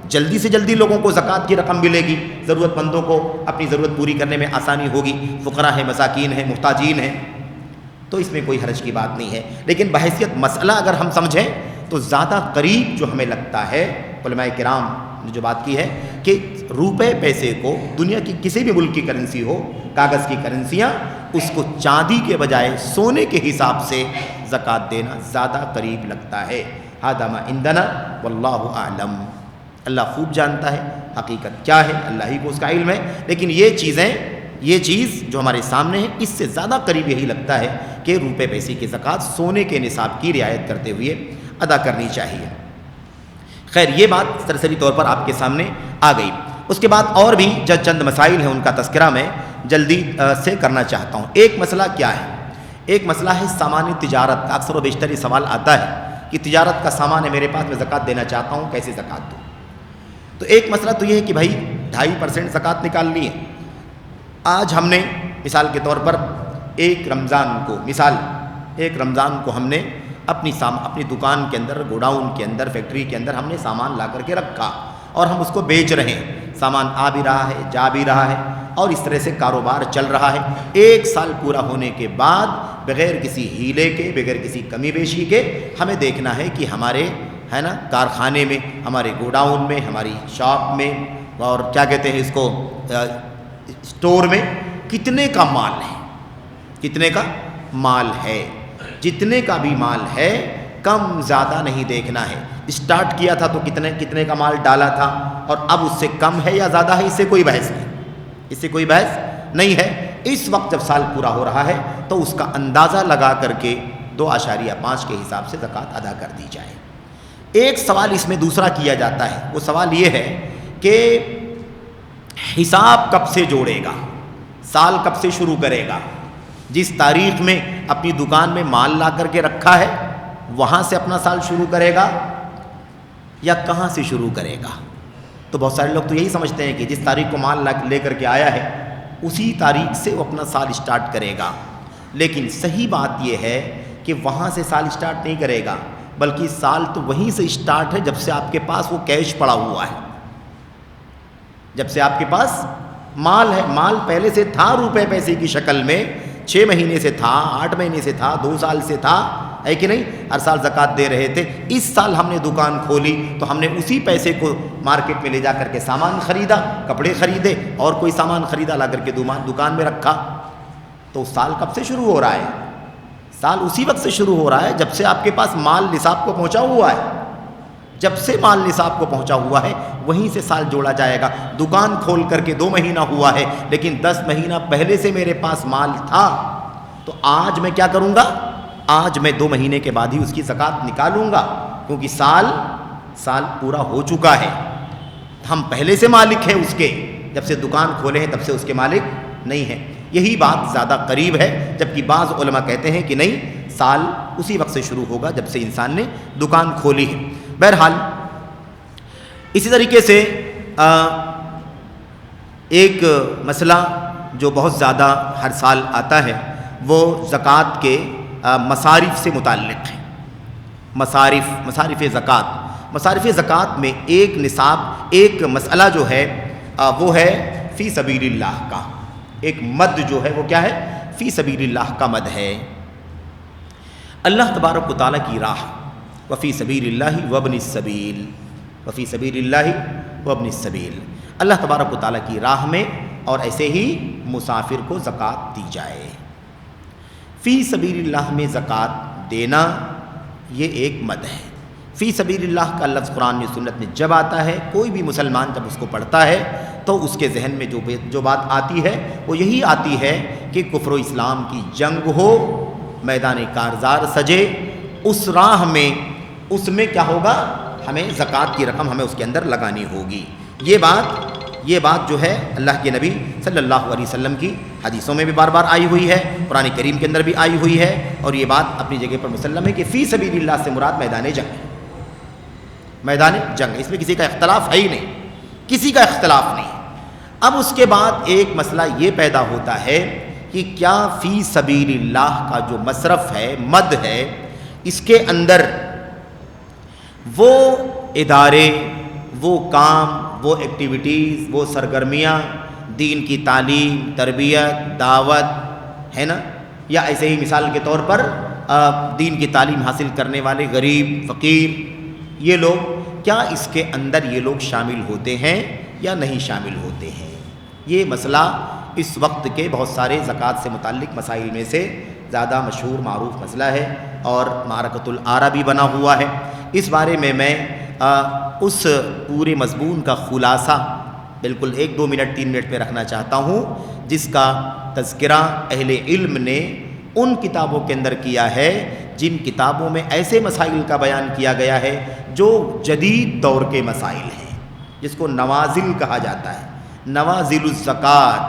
جلدی سے جلدی لوگوں کو زکوٰۃ کی رقم ملے گی، ضرورت مندوں کو اپنی ضرورت پوری کرنے میں آسانی ہوگی. فقراء ہیں، مساکین ہیں، محتاجین ہیں، تو اس میں کوئی حرج کی بات نہیں ہے. لیکن بحیثیت مسئلہ اگر ہم سمجھیں تو زیادہ قریب جو ہمیں لگتا ہے، علماء کرام نے جو بات کی ہے کہ روپے پیسے کو دنیا کی کسی بھی ملک کی کرنسی ہو، کاغذ کی کرنسیاں، اس کو چاندی کے بجائے سونے کے حساب سے زکوٰۃ دینا زیادہ قریب لگتا ہے. ھذا ما عندنا واللہ اعلم. اللہ خوب جانتا ہے حقیقت کیا ہے، اللہ ہی کو اس کا علم ہے. لیکن یہ چیز جو ہمارے سامنے ہے، اس سے زیادہ قریب یہی لگتا ہے کہ روپے پیسے کی زکوٰۃ سونے کے نصاب کی رعایت کرتے ہوئے ادا کرنی چاہیے. خیر، یہ بات سرسری طور پر آپ کے سامنے آ گئی. اس کے بعد اور بھی چند مسائل ہیں، ان کا تذکرہ میں جلدی سے کرنا چاہتا ہوں. ایک مسئلہ کیا ہے؟ ایک مسئلہ ہے سامان تجارت کا. اکثر و بیشتر یہ سوال آتا ہے کہ تجارت کا سامان ہے میرے پاس، میں زکوٰۃ دینا چاہتا ہوں، کیسے زکوٰۃ دوں؟ تو ایک مسئلہ تو یہ ہے کہ بھائی 2.5% زکوٰۃ نکالنی ہے. آج ہم نے مثال کے طور پر 1 رمضان کو مثال ایک رمضان کو ہم نے اپنی دکان کے اندر، گوڈاؤن کے اندر، فیکٹری کے اندر ہم نے سامان لا کر کے رکھا اور ہم اس کو بیچ رہے ہیں، سامان آ بھی رہا ہے، جا بھی رہا ہے، اور اس طرح سے کاروبار چل رہا ہے۔ 1 سال پورا ہونے کے بعد بغیر کسی ہیلے کے، بغیر کسی کمی بیشی کے ہمیں دیکھنا ہے کہ ہمارے کارخانے میں، ہمارے گوڈاؤن میں، ہماری شاپ میں، اور کیا کہتے ہیں اس کو، اسٹور میں کتنے کا مال ہے، کتنے کا مال ہے۔ جتنے کا بھی مال ہے کم زیادہ نہیں دیکھنا ہے۔ اسٹارٹ کیا تھا تو کتنے کا مال ڈالا تھا، اور اب اس سے کم ہے یا زیادہ ہے، اس سے کوئی بحث نہیں، اس سے کوئی بحث نہیں ہے۔ اس وقت جب سال پورا ہو رہا ہے تو اس کا اندازہ لگا کر کے 2.5 کے حساب سے زکوٰۃ ادا کر دی جائے۔ ایک سوال اس میں دوسرا کیا جاتا ہے، وہ سوال یہ ہے کہ حساب کب سے جوڑے گا، سال کب سے شروع کرے گا؟ جس تاریخ میں اپنی دکان میں مال لا کر کے رکھا ہے وہاں سے اپنا سال شروع کرے گا یا کہاں سے شروع کرے گا؟ تو بہت سارے لوگ تو یہی سمجھتے ہیں کہ جس تاریخ کو مال لے کر کے آیا ہے اسی تاریخ سے وہ اپنا سال اسٹارٹ کرے گا، لیکن صحیح بات یہ ہے کہ وہاں سے سال اسٹارٹ نہیں کرے گا، بلکہ سال تو وہیں سے اسٹارٹ ہے جب سے آپ کے پاس وہ کیش پڑا ہوا ہے، جب سے آپ کے پاس مال ہے۔ مال پہلے سے تھا روپے پیسے کی شکل میں، 6 مہینے سے تھا، 8 مہینے سے تھا، 2 سال سے تھا، ہے کہ نہیں؟ ہر سال زکوٰۃ دے رہے تھے۔ اس سال ہم نے دکان کھولی تو ہم نے اسی پیسے کو مارکیٹ میں لے جا کر کے سامان خریدا، کپڑے خریدے اور کوئی سامان خریدا، لا کر کے دکان میں رکھا۔ تو سال کب سے شروع ہو رہا ہے؟ سال اسی وقت سے شروع ہو رہا ہے جب سے آپ کے پاس مال نصاب کو پہنچا ہوا ہے۔ جب سے مال نصاب کو پہنچا ہوا ہے وہیں سے سال جوڑا جائے گا۔ دکان کھول کر کے 2 مہینہ ہوا ہے لیکن 10 مہینہ پہلے سے میرے پاس مال تھا، تو آج میں کیا کروں گا؟ آج میں 2 مہینے کے بعد ہی اس کی زکوٰۃ نکالوں گا، کیونکہ سال پورا ہو چکا ہے۔ ہم پہلے سے مالک ہیں اس کے، جب سے دکان کھولے ہیں تب سے اس کے مالک نہیں ہیں۔ یہی بات زیادہ قریب ہے، جبکہ بعض علماء کہتے ہیں کہ نہیں، سال اسی وقت سے شروع ہوگا جب سے انسان نے دکان کھولی ہے۔ بہرحال اسی طریقے سے ایک مسئلہ جو بہت زیادہ ہر سال آتا ہے وہ زکوٰۃ کے مصارف سے متعلق ہے۔ مصارف زکوٰۃ میں ایک نصاب، ایک مسئلہ جو ہے وہ ہے فی سبیل اللہ کا، ایک مد جو ہے وہ کیا ہے؟ فی سبیل اللہ کا مد ہے۔ اللہ تبارک و تعالیٰ کی راہ، وفی سبیل اللہ وابن السبیل، وفی سبیل اللہ وابن السبیل، اللہ تبارک و تعالیٰ کی راہ میں اور ایسے ہی مسافر کو زکوٰۃ دی جائے۔ فی سبیل اللہ میں زکوٰۃ دینا یہ ایک مد ہے۔ فی سبیل اللہ کا لفظ قرآن میں سنت میں جب آتا ہے، کوئی بھی مسلمان جب اس کو پڑھتا ہے تو اس کے ذہن میں جو بات آتی ہے وہ یہی آتی ہے کہ کفر و اسلام کی جنگ ہو، میدان کارزار سجے، اس راہ میں اس میں کیا ہوگا؟ ہمیں زکوٰۃ کی رقم ہمیں اس کے اندر لگانی ہوگی۔ یہ بات جو ہے اللہ کے نبی صلی اللہ علیہ وسلم کی حدیثوں میں بھی بار بار آئی ہوئی ہے، قرآن کریم کے اندر بھی آئی ہوئی ہے، اور یہ بات اپنی جگہ پر مسلم ہے کہ فی سبیل اللہ سے مراد میدان جنگ ہے، میدان جنگ، اس میں کسی کا اختلاف ہے ہی نہیں، کسی کا اختلاف نہیں۔ اب اس کے بعد ایک مسئلہ یہ پیدا ہوتا ہے کہ کیا فی سبیل اللہ کا جو مصرف ہے، مد ہے، اس کے اندر وہ ادارے، وہ کام، وہ ایکٹیویٹیز، وہ سرگرمیاں، دین کی تعلیم، تربیت، دعوت ہے نا، یا ایسے ہی مثال کے طور پر دین کی تعلیم حاصل کرنے والے غریب، فقیر، یہ لوگ، کیا اس کے اندر یہ لوگ شامل ہوتے ہیں یا نہیں شامل ہوتے ہیں؟ یہ مسئلہ اس وقت کے بہت سارے زکوٰۃ سے متعلق مسائل میں سے زیادہ مشہور معروف مسئلہ ہے اور معرکۃ الآراء بھی بنا ہوا ہے۔ اس بارے میں اس پورے مضمون کا خلاصہ بالکل 1-2 منٹ 3 منٹ پہ رکھنا چاہتا ہوں، جس کا تذکرہ اہل علم نے ان کتابوں کے اندر کیا ہے جن کتابوں میں ایسے مسائل کا بیان کیا گیا ہے جو جدید دور کے مسائل ہیں، جس کو نوازل کہا جاتا ہے۔ نوازل الزکوٰۃ،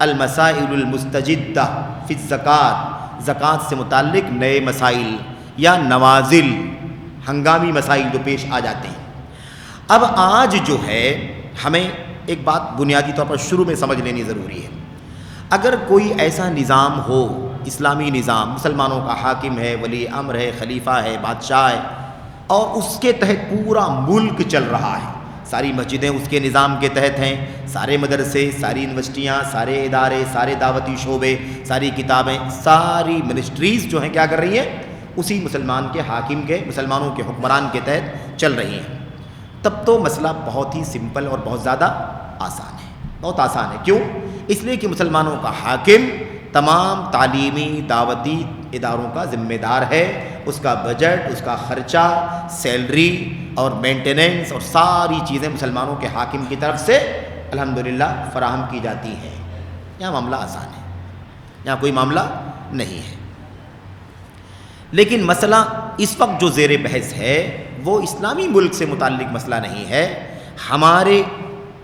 المسائل المستجدہ فی الزکوٰۃ، زکوٰۃ سے متعلق نئے مسائل یا نوازل، ہنگامی مسائل جو پیش آ جاتے ہیں۔ اب آج جو ہے ہمیں ایک بات بنیادی طور پر شروع میں سمجھ لینی ضروری ہے۔ اگر کوئی ایسا نظام ہو اسلامی نظام مسلمانوں کا حاکم ہے، ولی امر ہے، خلیفہ ہے، بادشاہ ہے، اور اس کے تحت پورا ملک چل رہا ہے، ساری مسجدیں اس کے نظام کے تحت ہیں، سارے مدرسے، ساری یونیورسٹیاں، سارے ادارے، سارے دعوتی شعبے، ساری کتابیں، ساری منسٹریز جو ہیں کیا کر رہی ہیں؟ اسی مسلمان کے حاکم کے، مسلمانوں کے حکمران کے تحت چل رہی ہیں۔ تب تو مسئلہ بہت ہی سمپل اور بہت زیادہ آسان ہے، بہت آسان ہے۔ کیوں؟ اس لیے کہ مسلمانوں کا حاکم تمام تعلیمی دعوتی اداروں کا ذمہ دار ہے، اس کا بجٹ، اس کا خرچہ، سیلری اور مینٹیننس اور ساری چیزیں مسلمانوں کے حاکم کی طرف سے الحمدللہ فراہم کی جاتی ہیں۔ یہاں معاملہ آسان ہے، یہاں کوئی معاملہ نہیں ہے۔ لیکن مسئلہ اس وقت جو زیر بحث ہے وہ اسلامی ملک سے متعلق مسئلہ نہیں ہے۔ ہمارے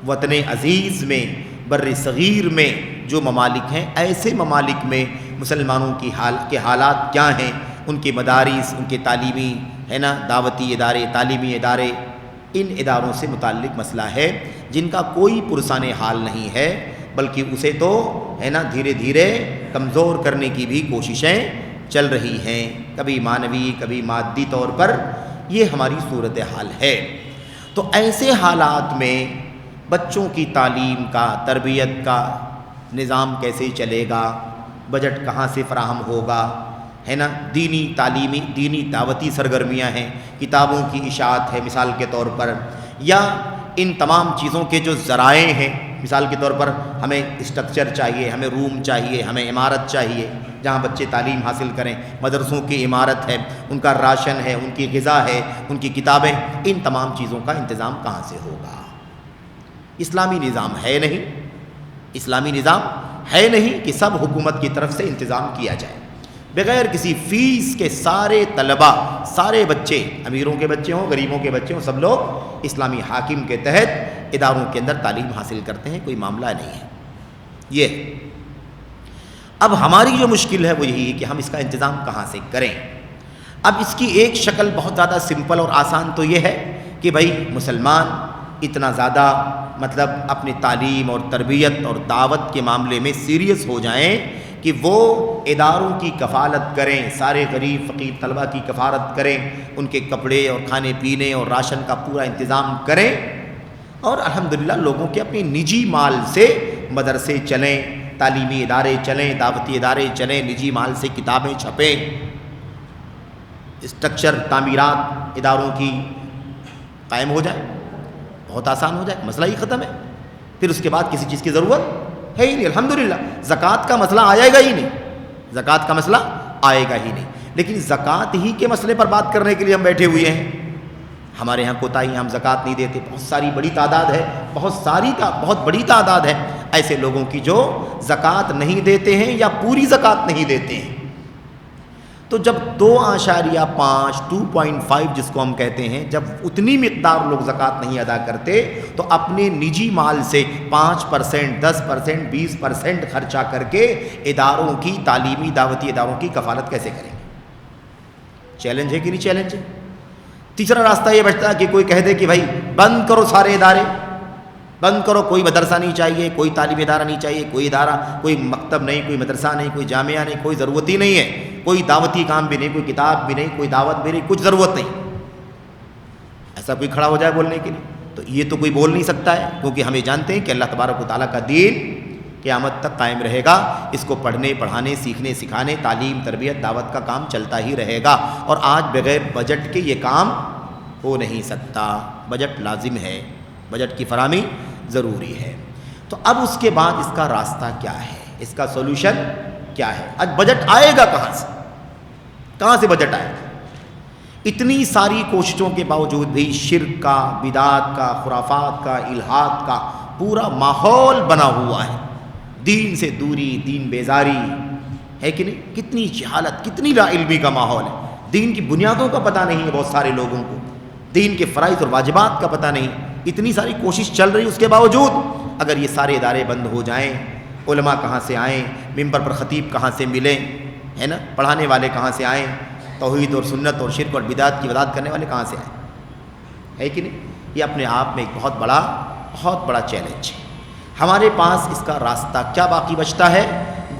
وطن عزیز میں، بر صغیر میں جو ممالک ہیں، ایسے ممالک میں مسلمانوں کے حالات کیا ہیں، ان کے مدارس، ان کے تعلیمی ہے نا دعوتی ادارے، تعلیمی ادارے، ان اداروں سے متعلق مسئلہ ہے جن کا کوئی پرسان حال نہیں ہے، بلکہ اسے تو ہے نا دھیرے دھیرے کمزور کرنے کی بھی کوششیں چل رہی ہیں، کبھی معنوی کبھی مادی طور پر۔ یہ ہماری صورتحال ہے۔ تو ایسے حالات میں بچوں کی تعلیم کا، تربیت کا نظام کیسے چلے گا، بجٹ کہاں سے فراہم ہوگا، ہے نا، دینی تعلیمی دینی دعوتی سرگرمیاں ہیں، کتابوں کی اشاعت ہے مثال کے طور پر، یا ان تمام چیزوں کے جو ذرائع ہیں، مثال کے طور پر ہمیں اسٹرکچر چاہیے، ہمیں روم چاہیے، ہمیں عمارت چاہیے جہاں بچے تعلیم حاصل کریں، مدرسوں کی عمارت ہے، ان کا راشن ہے، ان کی غذا ہے، ان کی کتابیں، ان تمام چیزوں کا انتظام کہاں سے ہوگا؟ اسلامی نظام ہے نہیں، اسلامی نظام ہے نہیں کہ سب حکومت کی طرف سے انتظام کیا جائے، بغیر کسی فیس کے سارے طلباء، سارے بچے، امیروں کے بچے ہوں، غریبوں کے بچے ہوں، سب لوگ اسلامی حاکم کے تحت اداروں کے اندر تعلیم حاصل کرتے ہیں، کوئی معاملہ نہیں ہے۔ یہ اب ہماری جو مشکل ہے وہ یہی ہے کہ ہم اس کا انتظام کہاں سے کریں۔ اب اس کی ایک شکل بہت زیادہ سمپل اور آسان تو یہ ہے کہ بھائی مسلمان اتنا زیادہ مطلب اپنی تعلیم اور تربیت اور دعوت کے معاملے میں سیریس ہو جائیں کہ وہ اداروں کی کفالت کریں، سارے غریب فقیر طلبہ کی کفالت کریں، ان کے کپڑے اور کھانے پینے اور راشن کا پورا انتظام کریں، اور الحمدللہ لوگوں کے اپنے نجی مال سے مدرسے چلیں، تعلیمی ادارے چلیں، دعوتی ادارے چلیں، نجی مال سے کتابیں چھپیں، اسٹرکچر تعمیرات اداروں کی قائم ہو جائے، بہت آسان ہو جائے، مسئلہ ہی ختم ہے۔ پھر اس کے بعد کسی چیز کی ضرورت ہے ہی نہیں، الحمدللہ۔ زکوٰۃ کا مسئلہ آئے گا ہی نہیں، زکوٰۃ کا مسئلہ آئے گا ہی نہیں، لیکن زکوٰۃ ہی کے مسئلے پر بات کرنے کے لیے ہم بیٹھے ہوئے ہیں۔ ہمارے ہاں کوتاہی، ہم زکوٰۃ نہیں دیتے، بہت ساری بڑی تعداد ہے، بہت بڑی تعداد ہے ایسے لوگوں کی جو زکوٰۃ نہیں دیتے ہیں یا پوری زکوٰۃ نہیں دیتے ہیں۔ تو جب 2.5 2.5 جس کو ہم کہتے ہیں، جب اتنی مقدار لوگ زکوٰۃ نہیں ادا کرتے تو اپنے نجی مال سے 5%، 10%، 20% خرچہ کر کے اداروں کی، تعلیمی دعوتی اداروں کی کفالت کیسے کریں گے؟ چیلنج ہے کہ نہیں چیلنج ہے؟ تیسرا راستہ یہ بچتا ہے کہ کوئی کہہ دے کہ بھائی بند کرو سارے ادارے، بند کرو، کوئی مدرسہ نہیں چاہیے، کوئی تعلیمی ادارہ نہیں چاہیے، کوئی ادارہ، کوئی مکتب نہیں، کوئی مدرسہ نہیں، کوئی جامعہ نہیں، کوئی ضرورت ہی نہیں ہے، کوئی دعوتی کام بھی نہیں، کوئی کتاب بھی نہیں، کوئی دعوت بھی نہیں، کچھ ضرورت نہیں۔ ایسا کوئی کھڑا ہو جائے بولنے کے لیے تو یہ تو کوئی بول نہیں سکتا ہے، کیونکہ ہم یہ جانتے ہیں کہ اللہ تبارک و تعالیٰ کا دین قیامت تک قائم رہے گا، اس کو پڑھنے، پڑھانے، سیکھنے، سکھانے، تعلیم، تربیت، دعوت کا کام چلتا ہی رہے گا، اور آج بغیر بجٹ کے یہ کام ہو نہیں سکتا، بجٹ لازم ہے، بجٹ کی فراہمی ضروری ہے۔ تو اب اس کے بعد اس کا راستہ کیا ہے، اس کا سولوشن کیا ہے؟ آج بجٹ آئے گا کہاں سے بجٹ آئے گا؟ اتنی ساری کوششوں کے باوجود بھی شرک کا، بدعات کا، خرافات کا، الحاد کا پورا ماحول بنا ہوا ہے، دین سے دوری، دین بیزاری ہے کہ نہیں؟ کتنی جہالت، کتنی لا علمی کا ماحول ہے، دین کی بنیادوں کا پتہ نہیں ہے بہت سارے لوگوں کو، دین کے فرائض اور واجبات کا پتہ نہیں، اتنی ساری کوشش چل رہی، اس کے باوجود اگر یہ سارے ادارے بند ہو جائیں، علماء کہاں سے آئیں، ممبر پر خطیب کہاں سے ملیں، ہے نا، پڑھانے والے کہاں سے آئیں، توحید اور سنت اور شرک اور بدعات کی وضاحت کرنے والے کہاں سے آئیں، ہے کہ نہیں؟ یہ اپنے آپ میں ایک بہت بڑا چیلنج ہے۔ ہمارے پاس اس کا راستہ کیا باقی بچتا ہے؟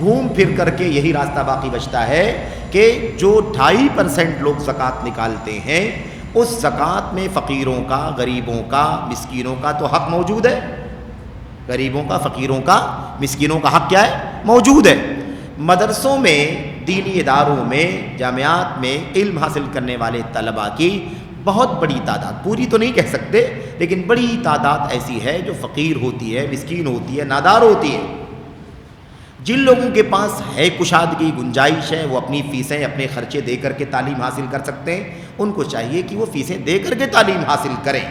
گھوم پھر کر کے یہی راستہ باقی بچتا ہے کہ جو 2.5% لوگ زکوٰۃ نکالتے ہیں اس زکوٰۃ میں فقیروں کا، غریبوں کا، مسکینوں کا تو حق موجود ہے. غریبوں کا، فقیروں کا، مسکینوں کا حق کیا ہے؟ موجود ہے. مدرسوں میں، دینی اداروں میں، جامعات میں علم حاصل کرنے والے طلباء کی بہت بڑی تعداد، پوری تو نہیں کہہ سکتے لیکن بڑی تعداد ایسی ہے جو فقیر ہوتی ہے، مسکین ہوتی ہے، نادار ہوتی ہے. جن لوگوں کے پاس ہے کشادگی، گنجائش ہے، وہ اپنی فیسیں، اپنے خرچے دے کر کے تعلیم حاصل کر سکتے ہیں. ان کو چاہیے کہ وہ فیسیں دے کر کے تعلیم حاصل کریں.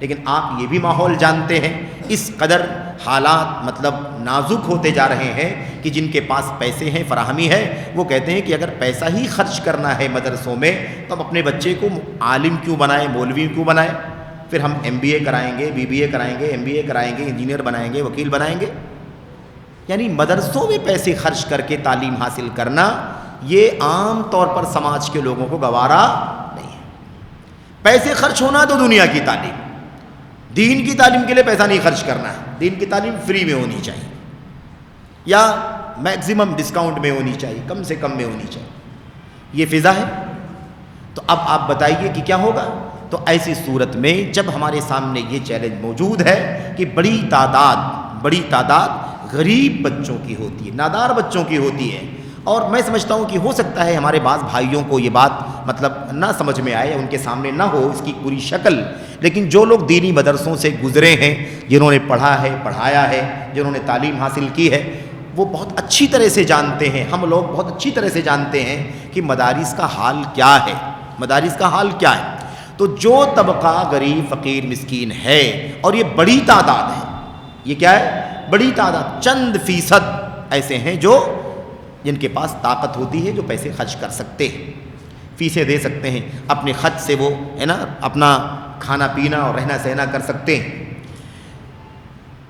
لیکن آپ یہ بھی ماحول جانتے ہیں، اس قدر حالات مطلب نازک ہوتے جا رہے ہیں کہ جن کے پاس پیسے ہیں، فراہمی ہے، وہ کہتے ہیں کہ اگر پیسہ ہی خرچ کرنا ہے مدرسوں میں تو ہم اپنے بچے کو عالم کیوں بنائیں، مولوی کیوں بنائیں؟ پھر ہم MBA کرائیں گے، BBA کرائیں گے، MBA کرائیں گے، انجینئر بنائیں گے، وکیل بنائیں گے. یعنی مدرسوں میں پیسے خرچ کر کے تعلیم حاصل کرنا یہ عام طور پر سماج کے لوگوں کو گوارا نہیں ہے. پیسے خرچ ہونا تو دنیا کی تعلیم، دین کی تعلیم کے لیے پیسہ نہیں خرچ کرنا ہے. دین کی تعلیم فری میں ہونی چاہیے یا میکزیمم ڈسکاؤنٹ میں ہونی چاہیے، کم سے کم میں ہونی چاہیے. یہ فضا ہے. تو اب آپ بتائیے کہ کیا ہوگا؟ تو ایسی صورت میں جب ہمارے سامنے یہ چیلنج موجود ہے کہ بڑی تعداد غریب بچوں کی ہوتی ہے، نادار بچوں کی ہوتی ہے، اور میں سمجھتا ہوں کہ ہو سکتا ہے ہمارے بعض بھائیوں کو یہ بات مطلب نہ سمجھ میں آئے، ان کے سامنے نہ ہو اس کی پوری شکل، لیکن جو لوگ دینی مدرسوں سے گزرے ہیں، جنہوں نے پڑھا ہے، پڑھایا ہے، جنہوں نے تعلیم حاصل کی ہے، وہ بہت اچھی طرح سے جانتے ہیں، ہم لوگ بہت اچھی طرح سے جانتے ہیں کہ مدارس کا حال کیا ہے، مدارس کا حال کیا ہے. تو جو طبقہ غریب، فقیر، مسکین ہے، اور یہ بڑی تعداد ہے، یہ کیا ہے؟ بڑی تعداد، چند فیصد ایسے ہیں جو جن کے پاس طاقت ہوتی ہے، جو پیسے خرچ کر سکتے ہیں، فیسیں دے سکتے ہیں، اپنے خرچ سے وہ ہے نا اپنا کھانا پینا اور رہنا سہنا کر سکتے ہیں.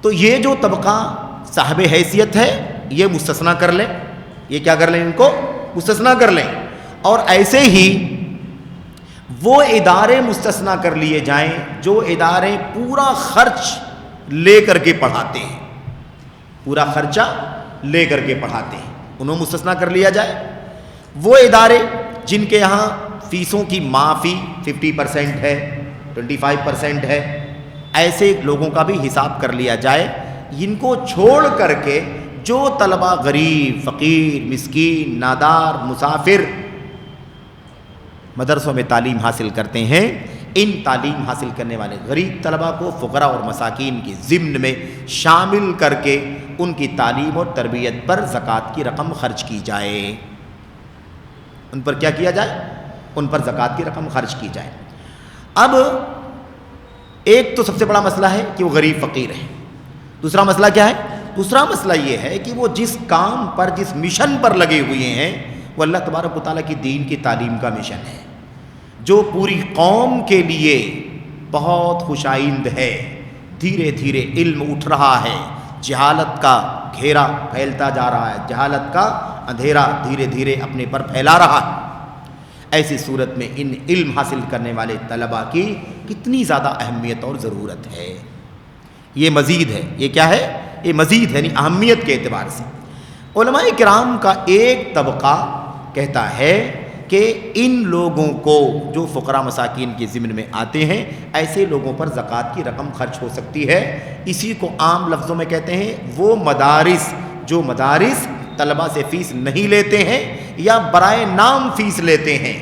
تو یہ جو طبقہ صاحب حیثیت ہے یہ مستثنا کر لیں، یہ کیا کر لیں؟ ان کو مستثنا کر لیں. اور ایسے ہی وہ ادارے مستثنا کر لیے جائیں جو ادارے پورا خرچ لے کر کے پڑھاتے ہیں، پورا خرچہ لے کر کے پڑھاتے ہیں، انہوں مستثنا کر لیا جائے. وہ ادارے جن کے یہاں فیسوں کی معافی 50% ہے، 25% ہے، ایسے لوگوں کا بھی حساب کر لیا جائے. ان کو چھوڑ کر کے جو طلبہ غریب، فقیر، مسکین، نادار، مسافر مدرسوں میں تعلیم حاصل کرتے ہیں، ان تعلیم حاصل کرنے والے غریب طلباء کو فقراء اور مساکین کی ضمن میں شامل کر کے ان کی تعلیم اور تربیت پر زکوٰۃ کی رقم خرچ کی جائے. ان پر کیا کیا جائے؟ ان پر زکوٰۃ کی رقم خرچ کی جائے. اب ایک تو سب سے بڑا مسئلہ ہے کہ وہ غریب فقیر ہے. دوسرا مسئلہ کیا ہے؟ دوسرا مسئلہ یہ ہے کہ وہ جس کام پر، جس مشن پر لگے ہوئے ہیں وہ اللہ تبارک و تعالیٰ کی دین کی تعلیم کا مشن ہے، جو پوری قوم کے لیے بہت خوش آئند ہے. دھیرے دھیرے علم اٹھ رہا ہے، جہالت کا گھیرا پھیلتا جا رہا ہے، جہالت کا اندھیرا دھیرے دھیرے اپنے پر پھیلا رہا ہے. ایسی صورت میں ان علم حاصل کرنے والے طلباء کی کتنی زیادہ اہمیت اور ضرورت ہے. یہ مزید ہے. یہ کیا ہے؟ یہ مزید ہے، یعنی اہمیت کے اعتبار سے. علماء کرام کا ایک طبقہ کہتا ہے کہ ان لوگوں کو جو فقراء مساکین کے ضمن میں آتے ہیں، ایسے لوگوں پر زکوٰۃ کی رقم خرچ ہو سکتی ہے. اسی کو عام لفظوں میں کہتے ہیں وہ مدارس جو مدارس طلباء سے فیس نہیں لیتے ہیں یا برائے نام فیس لیتے ہیں،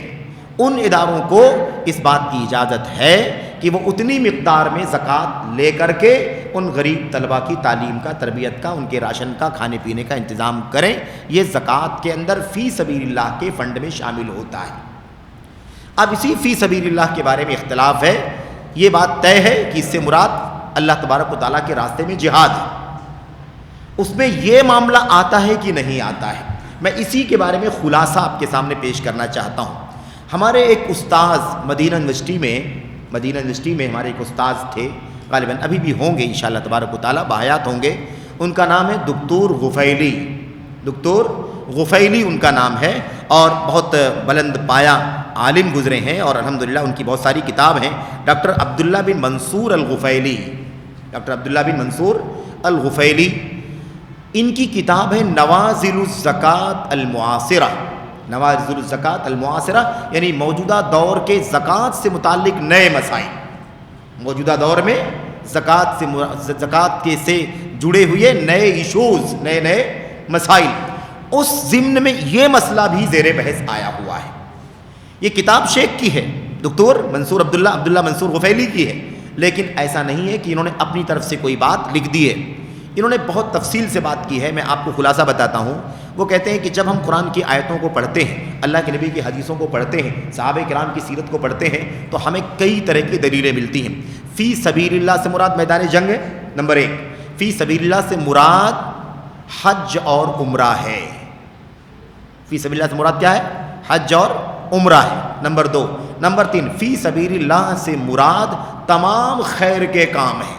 ان اداروں کو اس بات کی اجازت ہے کہ وہ اتنی مقدار میں زکوٰۃ لے کر کے ان غریب طلباء کی تعلیم کا، تربیت کا، ان کے راشن کا، کھانے پینے کا انتظام کریں. یہ زکوٰۃ کے اندر فی سبیل اللہ کے فنڈ میں شامل ہوتا ہے. اب اسی فی سبیل اللہ کے بارے میں اختلاف ہے. یہ بات طے ہے کہ اس سے مراد اللہ تبارک و تعالیٰ کے راستے میں جہاد ہے. اس میں یہ معاملہ آتا ہے کہ نہیں آتا ہے، میں اسی کے بارے میں خلاصہ آپ کے سامنے پیش کرنا چاہتا ہوں. ہمارے ایک استاذ مدینہ یونیورسٹی میں ہمارے ایک استاذ تھے، غالباً ابھی بھی ہوں گے انشاءاللہ تبارک و تعالیٰ، باحیات ہوں گے. ان کا نام ہے دکتور غفیلی ان کا نام ہے، اور بہت بلند پایا عالم گزرے ہیں، اور الحمدللہ ان کی بہت ساری کتاب ہیں. ڈاکٹر عبداللہ بن منصور الغفیلی ان کی کتاب ہے نوازل الزکوٰۃ المعاصرہ. نوازل الزکوٰۃ المعاصرہ یعنی موجودہ دور کے زکوٰۃ سے متعلق نئے مسائل. موجودہ دور میں زکوٰۃ کے سے جڑے ہوئے نئے ایشوز، نئے مسائل. اس ضمن میں یہ مسئلہ بھی زیر بحث آیا ہوا ہے. یہ کتاب شیخ کی ہے، دکتور منصور عبداللہ منصور غفیلی کی ہے، لیکن ایسا نہیں ہے کہ انہوں نے اپنی طرف سے کوئی بات لکھ دی ہے. انہوں نے بہت تفصیل سے بات کی ہے. میں آپ کو خلاصہ بتاتا ہوں. وہ کہتے ہیں کہ جب ہم قرآن کی آیتوں کو پڑھتے ہیں، اللہ کے نبی کی حدیثوں کو پڑھتے ہیں، صحابہ کرام کی سیرت کو پڑھتے ہیں، تو ہمیں کئی طرح کی دلیلیں ملتی ہیں. فی سبیل اللہ سے مراد میدان جنگ ہے، نمبر 1. فی سبیل اللہ سے مراد حج اور عمرہ ہے. فی سبیل اللہ سے مراد کیا ہے؟ حج اور عمرہ ہے. نمبر 2. نمبر 3، فی سبیل اللہ سے مراد تمام خیر کے کام ہیں،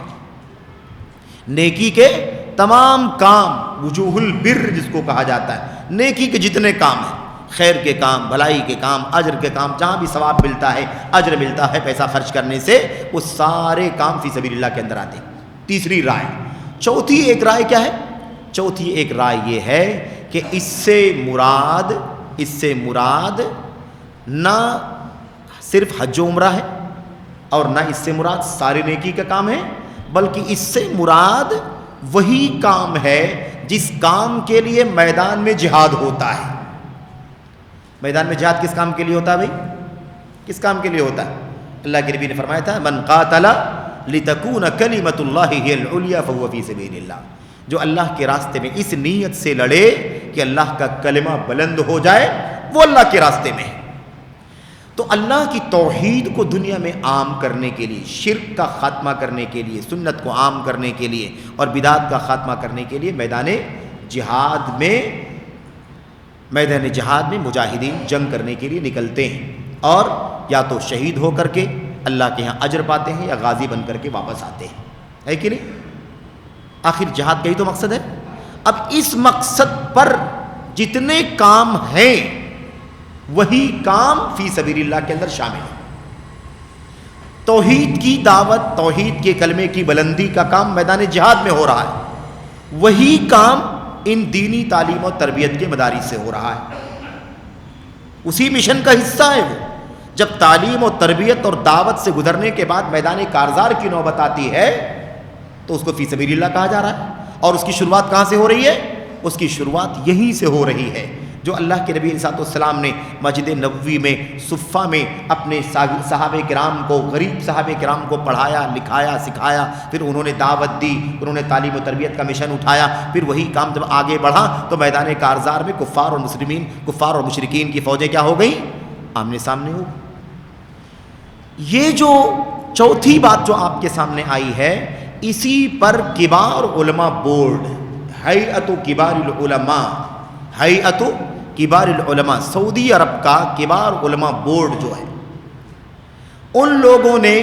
نیکی کے تمام کام، وجوہ البر جس کو کہا جاتا ہے، نیکی کے جتنے کام ہیں، خیر کے کام، بھلائی کے کام، اجر کے کام، جہاں بھی ثواب ملتا ہے، اجر ملتا ہے پیسہ خرچ کرنے سے، وہ سارے کام فی سبیل اللہ کے اندر آتے ہیں. تیسری رائے. چوتھی ایک رائے کیا ہے؟ چوتھی ایک رائے یہ ہے کہ اس سے مراد نہ صرف حج و عمرہ ہے اور نہ اس سے مراد سارے نیکی کا کام ہے، بلکہ اس سے مراد وہی کام ہے جس کام کے لیے میدان میں جہاد ہوتا ہے. میدان میں جہاد کس کام کے لیے ہوتا ہے بھائی؟ کس کام کے لیے ہوتا ہے؟ اللہ کے نبی نے فرمایا تھا من قاتل لتکون کلمۃ اللہ ہی العلیٰ فہو فی سبیل اللہ. جو اللہ کے راستے میں اس نیت سے لڑے کہ اللہ کا کلمہ بلند ہو جائے، وہ اللہ کے راستے میں ہے. تو اللہ کی توحید کو دنیا میں عام کرنے کے لیے، شرک کا خاتمہ کرنے کے لیے، سنت کو عام کرنے کے لیے اور بدعت کا خاتمہ کرنے کے لیے میدان جہاد میں مجاہدین جنگ کرنے کے لیے نکلتے ہیں، اور یا تو شہید ہو کر کے اللہ کے ہاں اجر پاتے ہیں یا غازی بن کر کے واپس آتے ہیں. ہے کہ نہیں؟ آخر جہاد کا ہی تو مقصد ہے. اب اس مقصد پر جتنے کام ہیں وہی کام فی سبیل اللہ کے اندر شامل ہے. توحید کی دعوت، توحید کے کلمے کی بلندی کا کام میدان جہاد میں ہو رہا ہے، وہی کام ان دینی تعلیم و تربیت کے مدارس سے ہو رہا ہے. اسی مشن کا حصہ ہے وہ. جب تعلیم و تربیت اور دعوت سے گزرنے کے بعد میدان کارزار کی نوبت آتی ہے تو اس کو فی سبیل اللہ کہا جا رہا ہے. اور اس کی شروعات کہاں سے ہو رہی ہے؟ اس کی شروعات یہیں سے ہو رہی ہے جو اللہ کے نبی علیہ السلام نے مسجد نبوی میں صفہ میں اپنے صحابہ کرام کو، غریب صحابہ کرام کو پڑھایا، لکھایا، سکھایا. پھر انہوں نے دعوت دی، انہوں نے تعلیم و تربیت کا مشن اٹھایا. پھر وہی کام جب آگے بڑھا تو میدان کارزار میں کفار اور مشرکین کی فوجیں کیا ہو گئیں؟ آمنے سامنے ہو. یہ جو چوتھی بات جو آپ کے سامنے آئی ہے، اسی پر کبار علماء بورڈ، ہیئت کبار العلماء، سعودی عرب کا کبار علماء بورڈ جو ہے، ان لوگوں نے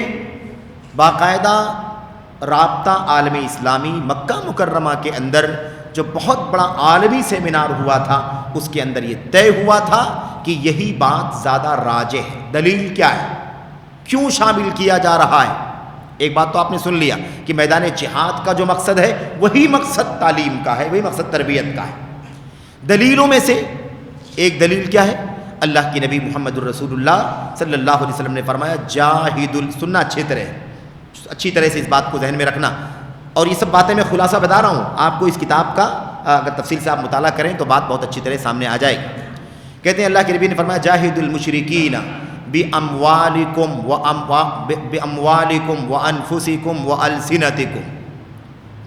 باقاعدہ رابطہ عالم اسلامی مکہ مکرمہ کے اندر جو بہت بڑا عالمی سیمینار ہوا تھا، اس کے اندر یہ طے ہوا تھا کہ یہی بات زیادہ راجح ہے. دلیل کیا ہے؟ کیوں شامل کیا جا رہا ہے؟ ایک بات تو آپ نے سن لیا کہ میدان جہاد کا جو مقصد ہے وہی مقصد تعلیم کا ہے، وہی مقصد تربیت کا ہے. دلیلوں میں سے ایک دلیل کیا ہے؟ اللہ کی نبی محمد الرسول اللہ صلی اللہ علیہ وسلم نے فرمایا سننا اچھی طرح سے اس بات کو ذہن میں رکھنا. اور یہ سب باتیں میں خلاصہ بتا رہا ہوں آپ کو. اس کتاب کا اگر تفصیل سے آپ مطالعہ کریں تو بات بہت اچھی طرح سامنے آ جائے گی. کہتے ہیں اللہ کے نبی نے فرمایا جاہد المشرکین باموالکم وانفسکم والسنتکم.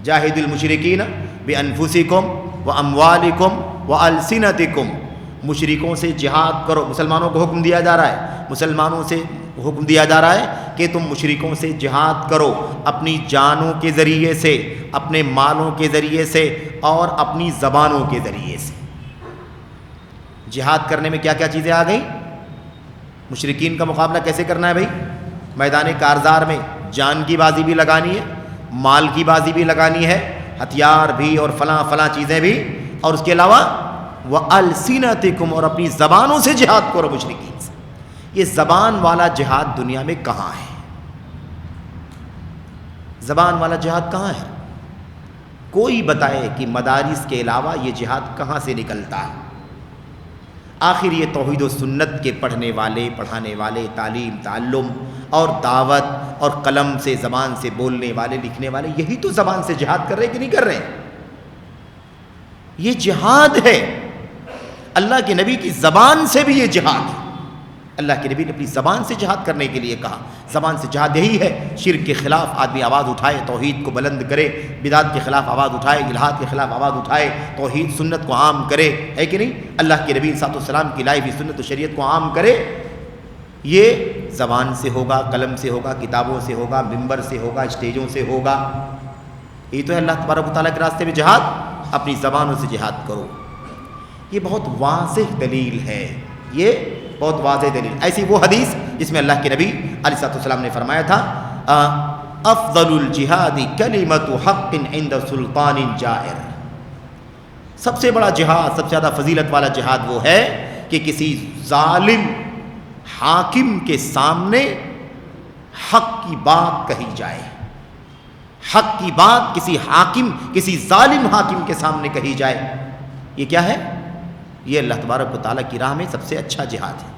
جاہد المشرکین بانفسکم واموالکم والسنتکم. مشرکوں سے جہاد کرو. مسلمانوں کو حکم دیا جا رہا ہے، مسلمانوں سے حکم دیا جا رہا ہے کہ تم مشرکوں سے جہاد کرو، اپنی جانوں کے ذریعے سے، اپنے مالوں کے ذریعے سے اور اپنی زبانوں کے ذریعے سے. جہاد کرنے میں کیا کیا چیزیں آ گئیں؟ مشرکین کا مقابلہ کیسے کرنا ہے بھائی؟ میدان کارزار میں جان کی بازی بھی لگانی ہے، مال کی بازی بھی لگانی ہے، ہتھیار بھی اور فلاں چیزیں بھی، اور اس کے علاوہ وَأَلْسِنَتِكُمْ، اور اپنی زبانوں سے جہاد کرو مشرکین سے. یہ زبان والا جہاد دنیا میں کہاں ہے؟ زبان والا جہاد کہاں ہے؟ کوئی بتائے کہ مدارس کے علاوہ یہ جہاد کہاں سے نکلتا ہے؟ آخر یہ توحید و سنت کے پڑھنے والے، پڑھانے والے، تعلیم، تعلم اور دعوت اور قلم سے، زبان سے بولنے والے، لکھنے والے، یہی تو زبان سے جہاد کر رہے ہیں کہ نہیں کر رہے ہیں؟ یہ جہاد ہے۔ اللہ کے نبی کی زبان سے بھی یہ جہاد ہے۔ اللہ کے نبی نے اپنی زبان سے جہاد کرنے کے لیے کہا۔ زبان سے جہاد یہی ہے، شرک کے خلاف آدمی آواز اٹھائے، توحید کو بلند کرے، بدعت کے خلاف آواز اٹھائے، الحاد کے خلاف آواز اٹھائے، توحید سنت کو عام کرے، ہے کہ نہیں؟ اللہ کے نبی صلی اللہ علیہ وسلم کی لائی ہوئی سنت و شریعت کو عام کرے۔ یہ زبان سے ہوگا، قلم سے ہوگا، کتابوں سے ہوگا، ممبر سے ہوگا، اسٹیجوں سے ہوگا۔ یہ تو ہے اللہ تبارک و تعالیٰ کے راستے میں جہاد۔ اپنی زبانوں سے جہاد کرو۔ یہ بہت واضح دلیل ہے، یہ بہت واضح دلیل۔ ایسی وہ حدیث جس میں اللہ کے نبی علیہ الصلوۃ والسلام نے فرمایا تھا افضل الجہاد کلمۃ حق عند سلطان جائر۔ سب سے بڑا جہاد، سب سے زیادہ فضیلت والا جہاد وہ ہے کہ کسی ظالم حاکم کے سامنے حق کی بات کہی جائے۔ حق کی بات کسی حاکم، کسی ظالم حاکم کے سامنے کہی جائے۔ یہ کیا ہے؟ یہ اللہ تبارک و تعالیٰ کی راہ میں سب سے اچھا جہاد ہے۔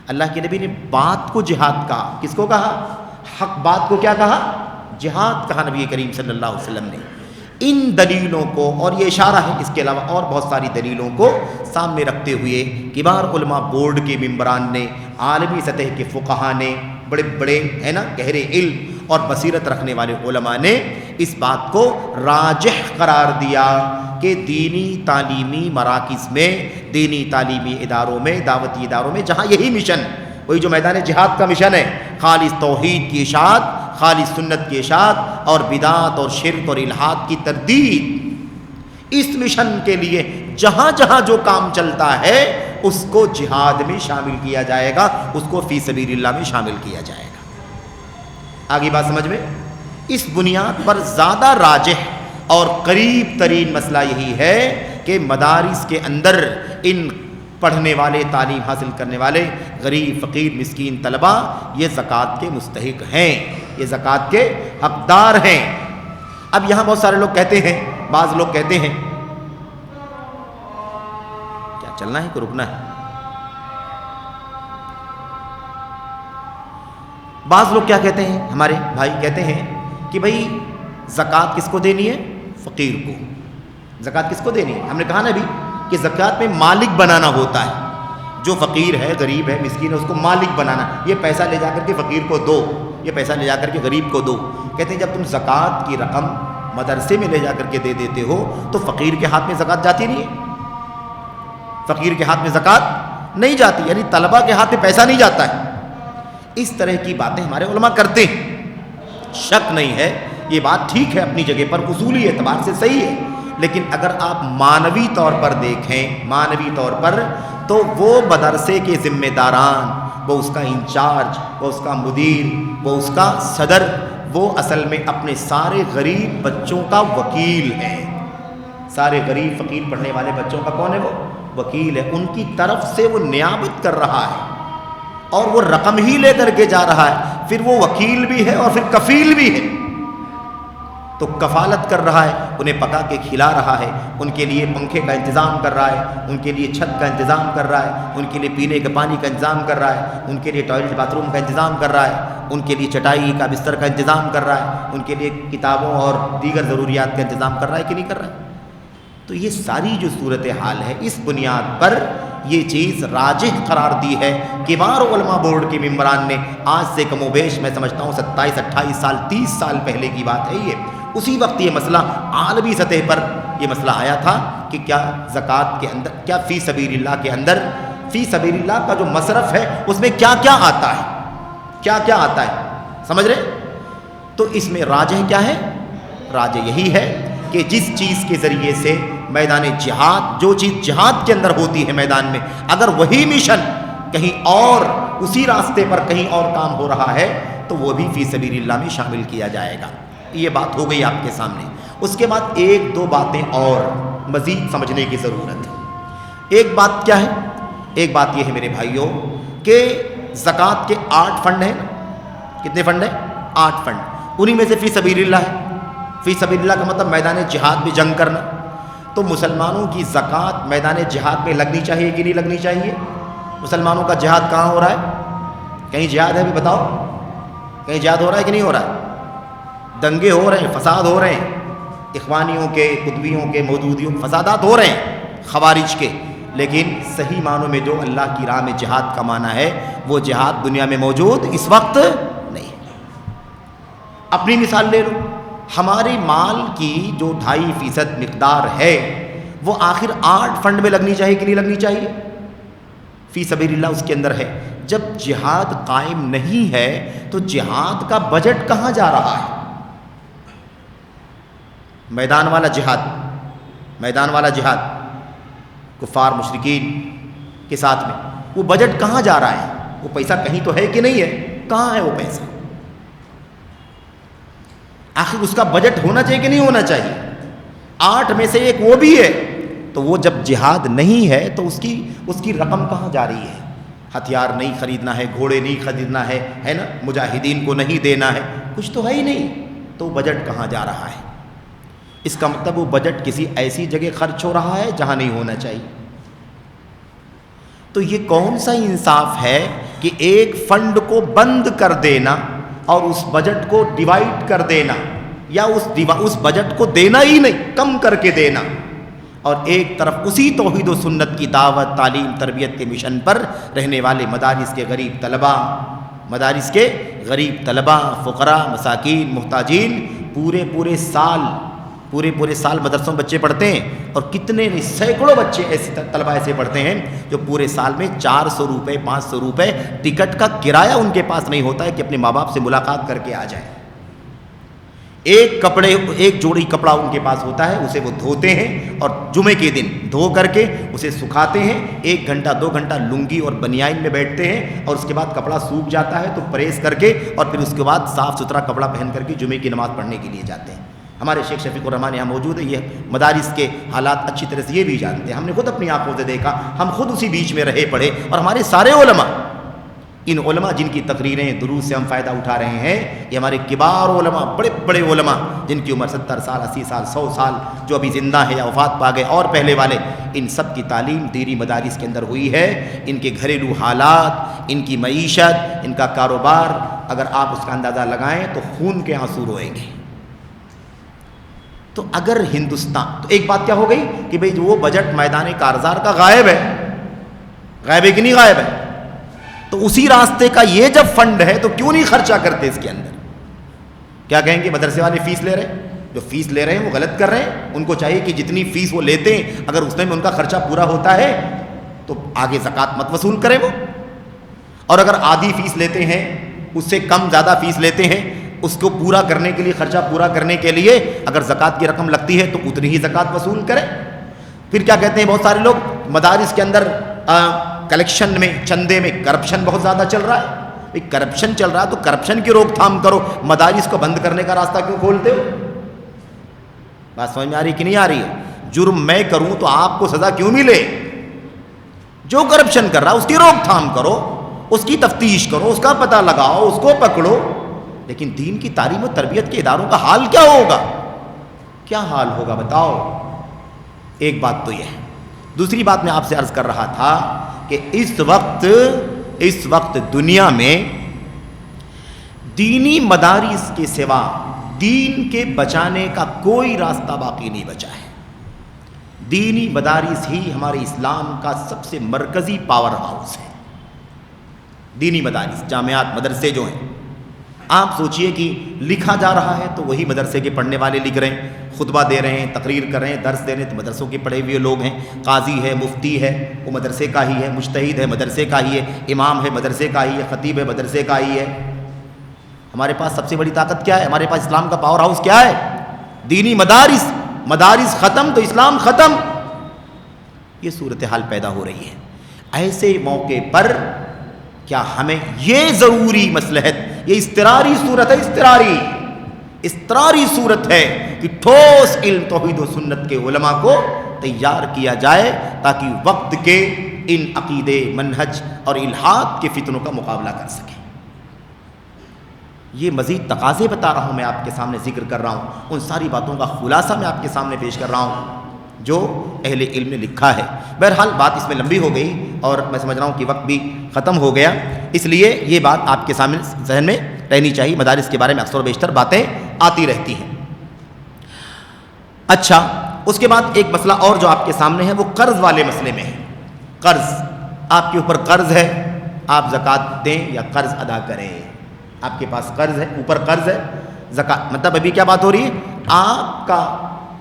اللہ کے نبی نے بات کو جہاد کہا۔ کس کو کہا؟ حق بات کو کیا کہا؟ جہاد کہا نبی کریم صلی اللہ علیہ وسلم نے۔ ان دلیلوں کو، اور یہ اشارہ ہے اس کے علاوہ اور بہت ساری دلیلوں کو سامنے رکھتے ہوئے کبار علماء بورڈ کے ممبران نے، عالمی سطح کے فقہا نے، بڑے بڑے ہے نا گہرے علم اور بصیرت رکھنے والے علماء نے اس بات کو راجح قرار دیا کہ دینی تعلیمی مراکز میں، دینی تعلیمی اداروں میں، دعوتی اداروں میں جہاں یہی مشن، وہی جو میدان جہاد کا مشن ہے، خالص توحید کی اشاعت، خالص سنت کی اشاعت اور بدعت اور شرک اور الحاد کی تردید، اس مشن کے لیے جہاں جہاں جو کام چلتا ہے اس کو جہاد میں شامل کیا جائے گا، اس کو فی سبیل اللہ میں شامل کیا جائے گا۔ آگے بات سمجھ میں؟ اس بنیاد پر زیادہ راجح اور قریب ترین مسئلہ یہی ہے کہ مدارس کے اندر ان پڑھنے والے، تعلیم حاصل کرنے والے غریب، فقیر، مسکین طلبہ یہ زکوٰۃ کے مستحق ہیں، یہ زکوٰۃ کے حقدار ہیں۔ اب یہاں بہت سارے لوگ کہتے ہیں، بعض لوگ کہتے ہیں، کیا چلنا ہے کہ رکنا ہے؟ بعض لوگ کیا کہتے ہیں، ہمارے بھائی کہتے ہیں کہ بھائی زکوٰۃ کس کو دینی ہے؟ فقیر کو۔ زکوٰۃ کس کو دینی ہے؟ ہم نے کہا نا ابھی کہ زکوٰۃ میں مالک بنانا ہوتا ہے، جو فقیر ہے، غریب ہے، مسکین ہے، اس کو مالک بنانا۔ یہ پیسہ لے جا کر کے فقیر کو دو، یہ پیسہ لے جا کر کے غریب کو دو۔ کہتے ہیں جب تم زکوٰۃ کی رقم مدرسے میں لے جا کر کے دے دیتے ہو تو فقیر کے ہاتھ میں زکوٰۃ جاتی نہیں ہے، فقیر کے ہاتھ میں زکوٰۃ نہیں جاتی، یعنی طلبہ کے ہاتھ میں پیسہ نہیں جاتا ہے۔ اس طرح کی باتیں ہمارے علماء کرتے ہیں، شک نہیں ہے، یہ بات ٹھیک ہے، اپنی جگہ پر اصولی اعتبار سے صحیح ہے، لیکن اگر آپ معنوی طور پر دیکھیں، معنوی طور پر، تو وہ مدرسے کے ذمہ داران، وہ اس کا انچارج، وہ اس کا مدیر، وہ اس کا صدر، وہ اصل میں اپنے سارے غریب بچوں کا وکیل ہے۔ سارے غریب فقیر پڑھنے والے بچوں کا کون ہے؟ وہ وکیل ہے، ان کی طرف سے وہ نیابت کر رہا ہے اور وہ رقم ہی لے کر کے جا رہا ہے، پھر وہ وکیل بھی ہے اور پھر کفیل بھی ہے۔ تو کفالت کر رہا ہے، انہیں پکا کے کھلا رہا ہے، ان کے لیے پنکھے کا انتظام کر رہا ہے، ان کے لیے چھت کا انتظام کر رہا ہے، ان کے لیے پینے کے پانی کا انتظام کر رہا ہے، ان کے لیے ٹوائلٹ باتھ روم کا انتظام کر رہا ہے، ان کے لیے چٹائی کا بستر کا انتظام کر رہا ہے، ان کے لیے کتابوں اور دیگر ضروریات کا انتظام کر رہا ہے کہ نہیں کر رہا ہے؟ تو یہ ساری جو صورتحال ہے، اس بنیاد پر یہ چیز راجح قرار دی ہے۔ کبار علماء بورڈ کے ممبران نے آج سے کم و بیش میں سمجھتا ہوں 27-28 سال 30 سال پہلے کی بات ہے یہ، اسی وقت یہ مسئلہ عالمی سطح پر یہ مسئلہ آیا تھا کہ کیا زکوٰۃ کے اندر، کیا فی سبیل اللہ کے اندر، فی سبیل اللہ کا جو مصرف ہے اس میں کیا کیا آتا ہے، کیا کیا آتا ہے، سمجھ رہے؟ تو اس میں راجح کیا ہے؟ راجح یہی ہے کہ جس چیز کے ذریعے سے میدان جہاد، جو چیز جہاد کے اندر ہوتی ہے میدان میں، اگر وہی مشن کہیں اور اسی راستے پر کہیں اور کام ہو رہا ہے تو وہ بھی فی سبیل اللہ میں شامل کیا جائے گا۔ یہ بات ہو گئی آپ کے سامنے۔ اس کے بعد ایک دو باتیں اور مزید سمجھنے کی ضرورت ہے۔ ایک بات کیا ہے؟ ایک بات یہ ہے میرے بھائیوں کہ زکوٰۃ کے 8 فنڈ ہیں۔ کتنے فنڈ ہیں؟ 8 فنڈ، انہی میں سے فی سبیل اللہ ہے۔ فی سبیل اللہ کا مطلب میدان جہاد میں جنگ کرنا. تو مسلمانوں کی زکوٰۃ میدان جہاد میں لگنی چاہیے کہ نہیں لگنی چاہیے؟ مسلمانوں کا جہاد کہاں ہو رہا ہے؟ کہیں جہاد ہے بھی بتاؤ؟ کہیں جہاد ہو رہا ہے کہ نہیں ہو رہا ہے؟ دنگے ہو رہے ہیں، فساد ہو رہے ہیں، اخوانیوں کے، قطبیوں کے، مودودیوں کے فسادات ہو رہے ہیں، خوارج کے. لیکن صحیح معنوں میں جو اللہ کی راہ میں جہاد کا معنی ہے وہ جہاد دنیا میں موجود اس وقت نہیں. اپنی مثال لے لو، ہمارے مال کی جو 2.5% مقدار ہے وہ آخر 8 فنڈ میں لگنی چاہیے کہ نہیں لگنی چاہیے؟ فی سبیل اللہ اس کے اندر ہے. جب جہاد قائم نہیں ہے تو جہاد کا بجٹ کہاں جا رہا ہے؟ میدان والا جہاد کفار مشرکین کے ساتھ میں، وہ بجٹ کہاں جا رہا ہے؟ وہ پیسہ کہیں تو ہے کہ نہیں ہے؟ کہاں ہے وہ پیسہ؟ آخر اس کا بجٹ ہونا چاہیے کہ نہیں ہونا چاہیے؟ 8 میں سے 1 وہ بھی ہے. تو وہ جب جہاد نہیں ہے تو اس کی رقم کہاں جا رہی ہے؟ ہتھیار نہیں خریدنا ہے، گھوڑے نہیں خریدنا ہے نا، مجاہدین کو نہیں دینا ہے، کچھ تو ہے ہی نہیں. تو بجٹ کہاں جا رہا ہے؟ اس کا مطلب وہ بجٹ کسی ایسی جگہ خرچ ہو رہا ہے جہاں نہیں ہونا چاہیے. تو یہ کون سا انصاف ہے کہ ایک فنڈ کو بند کر دینا اور اس بجٹ کو ڈیوائڈ کر دینا، یا اس بجٹ کو دینا ہی نہیں، کم کر کے دینا، اور ایک طرف اسی توحید و سنت کی دعوت، تعلیم، تربیت کے مشن پر رہنے والے مدارس کے غریب طلباء، فقراء، مساکین، محتاجین پورے سال مدرسوں میں بچے پڑھتے ہیں، اور کتنے سینکڑوں بچے طلباء ایسے پڑھتے ہیں جو پورے سال میں 400 روپے 500 روپے ٹکٹ کا کرایہ ان کے پاس نہیں ہوتا ہے کہ اپنے ماں باپ سے ملاقات کر کے آ جائیں. ایک جوڑی کپڑا ان کے پاس ہوتا ہے، اسے وہ دھوتے ہیں اور جمعے کے دن دھو کر کے اسے سکھاتے ہیں. 1 گھنٹہ 2 گھنٹہ لنگی اور بنیان میں بیٹھتے ہیں، اور اس کے بعد کپڑا سوکھ جاتا ہے تو پریس کر کے، اور پھر اس کے بعد صاف ستھرا کپڑا پہن کر کے جمعے کی نماز پڑھنے کے لیے جاتے ہیں. ہمارے شیخ شفیق الرحمان یہاں موجود ہے، یہ مدارس کے حالات اچھی طرح سے یہ بھی جانتے ہیں. ہم نے خود اپنی آنکھوں سے دیکھا، ہم خود اسی بیچ میں رہے پڑھے، اور ہمارے سارے علماء، ان علماء جن کی تقریریں، دروس سے ہم فائدہ اٹھا رہے ہیں، یہ ہمارے کبار علماء، بڑے بڑے علماء جن کی عمر 70 سال 80 سال 100 سال، جو ابھی زندہ ہے یا وفات پا گئے، اور پہلے والے، ان سب کی تعلیم دینی مدارس کے اندر ہوئی ہے. ان کے گھریلو حالات، ان کی معیشت، ان کا کاروبار، اگر آپ اس کا اندازہ لگائیں تو خون کے آنسو روئیں گے. تو اگر ہندوستان، تو ایک بات کیا ہو گئی کہ بھئی وہ بجٹ میدان کارزار کا غائب ہے کہ نہیں غائب ہے؟ تو اسی راستے کا یہ جب فنڈ ہے تو کیوں نہیں خرچہ کرتے اس کے اندر؟ کیا کہیں گے مدرسے والے فیس لے رہے ہیں، جو فیس لے رہے ہیں وہ غلط کر رہے ہیں. ان کو چاہیے کہ جتنی فیس وہ لیتے ہیں اگر اس میں ان کا خرچہ پورا ہوتا ہے تو آگے زکوٰۃ مت وصول کریں وہ، اور اگر آدھی فیس لیتے ہیں، اس سے کم زیادہ فیس لیتے ہیں، اس کو پورا کرنے کے لیے، خرچہ پورا کرنے کے لیے اگر زکوٰۃ کی رقم لگتی ہے تو اتنی ہی زکوٰۃ وصول کریں. پھر کیا کہتے ہیں بہت سارے لوگ، مدارس کے اندر کلیکشن میں، چندے میں کرپشن بہت زیادہ چل رہا ہے. کرپشن چل رہا ہے تو کرپشن کی روک تھام کرو، مدارس کو بند کرنے کا راستہ کیوں کھولتے ہو؟ بات سمجھ میں آ رہی کہ نہیں آ رہی ہے؟ جرم میں کروں تو آپ کو سزا کیوں ملے؟ جو کرپشن کر رہا ہے اس کی روک تھام کرو، اس کی تفتیش کرو، اس کا پتہ لگاؤ، اس کو پکڑو. لیکن دین کی تعلیم و تربیت کے اداروں کا حال کیا ہوگا؟ کیا حال ہوگا بتاؤ؟ ایک بات تو یہ ہے. دوسری بات میں آپ سے عرض کر رہا تھا کہ اس وقت دنیا میں دینی مدارس کے سوا دین کے بچانے کا کوئی راستہ باقی نہیں بچا ہے. دینی مدارس ہی ہمارے اسلام کا سب سے مرکزی پاور ہاؤس ہے. دینی مدارس، جامعات، مدرسے جو ہیں، آپ سوچئے کہ لکھا جا رہا ہے تو وہی مدرسے کے پڑھنے والے لکھ رہے ہیں، خطبہ دے رہے ہیں، تقریر کر رہے ہیں، درس دے رہے ہیں تو مدرسوں کے پڑھے ہوئے لوگ ہیں. قاضی ہے، مفتی ہے، وہ مدرسے کا ہی ہے، مجتہد ہے، مدرسے کا ہی ہے، امام ہے، مدرسے کا ہی ہے، خطیب ہے، مدرسے کا ہی ہے. ہمارے پاس سب سے بڑی طاقت کیا ہے؟ ہمارے پاس اسلام کا پاور ہاؤس کیا ہے؟ دینی مدارس. مدارس ختم تو اسلام ختم. یہ صورتحال پیدا ہو رہی ہے. ایسے موقع پر کیا ہمیں یہ ضروری مصلحت، یہ اضطراری صورت ہے، اضطراری صورت ہے کہ ٹھوس علم توحید و سنت کے علماء کو تیار کیا جائے تاکہ وقت کے ان عقیدے، منہج اور الحاد کے فتنوں کا مقابلہ کر سکیں. یہ مزید تقاضے بتا رہا ہوں، میں آپ کے سامنے ذکر کر رہا ہوں، ان ساری باتوں کا خلاصہ میں آپ کے سامنے پیش کر رہا ہوں جو اہل علم نے لکھا ہے۔ بہرحال بات اس میں لمبی ہو گئی اور میں سمجھ رہا ہوں کہ وقت بھی ختم ہو گیا، اس لیے یہ بات آپ کے سامنے ذہن میں رہنی چاہیے۔ مدارس کے بارے میں اکثر و بیشتر باتیں آتی رہتی ہیں۔ اچھا، اس کے بعد ایک مسئلہ اور جو آپ کے سامنے ہے وہ قرض والے مسئلے میں ہے۔ قرض، آپ کے اوپر قرض ہے، آپ زکوٰۃ دیں یا قرض ادا کریں؟ آپ کے پاس قرض ہے، اوپر قرض ہے، زکوٰۃ مطلب ابھی کیا بات ہو رہی ہے؟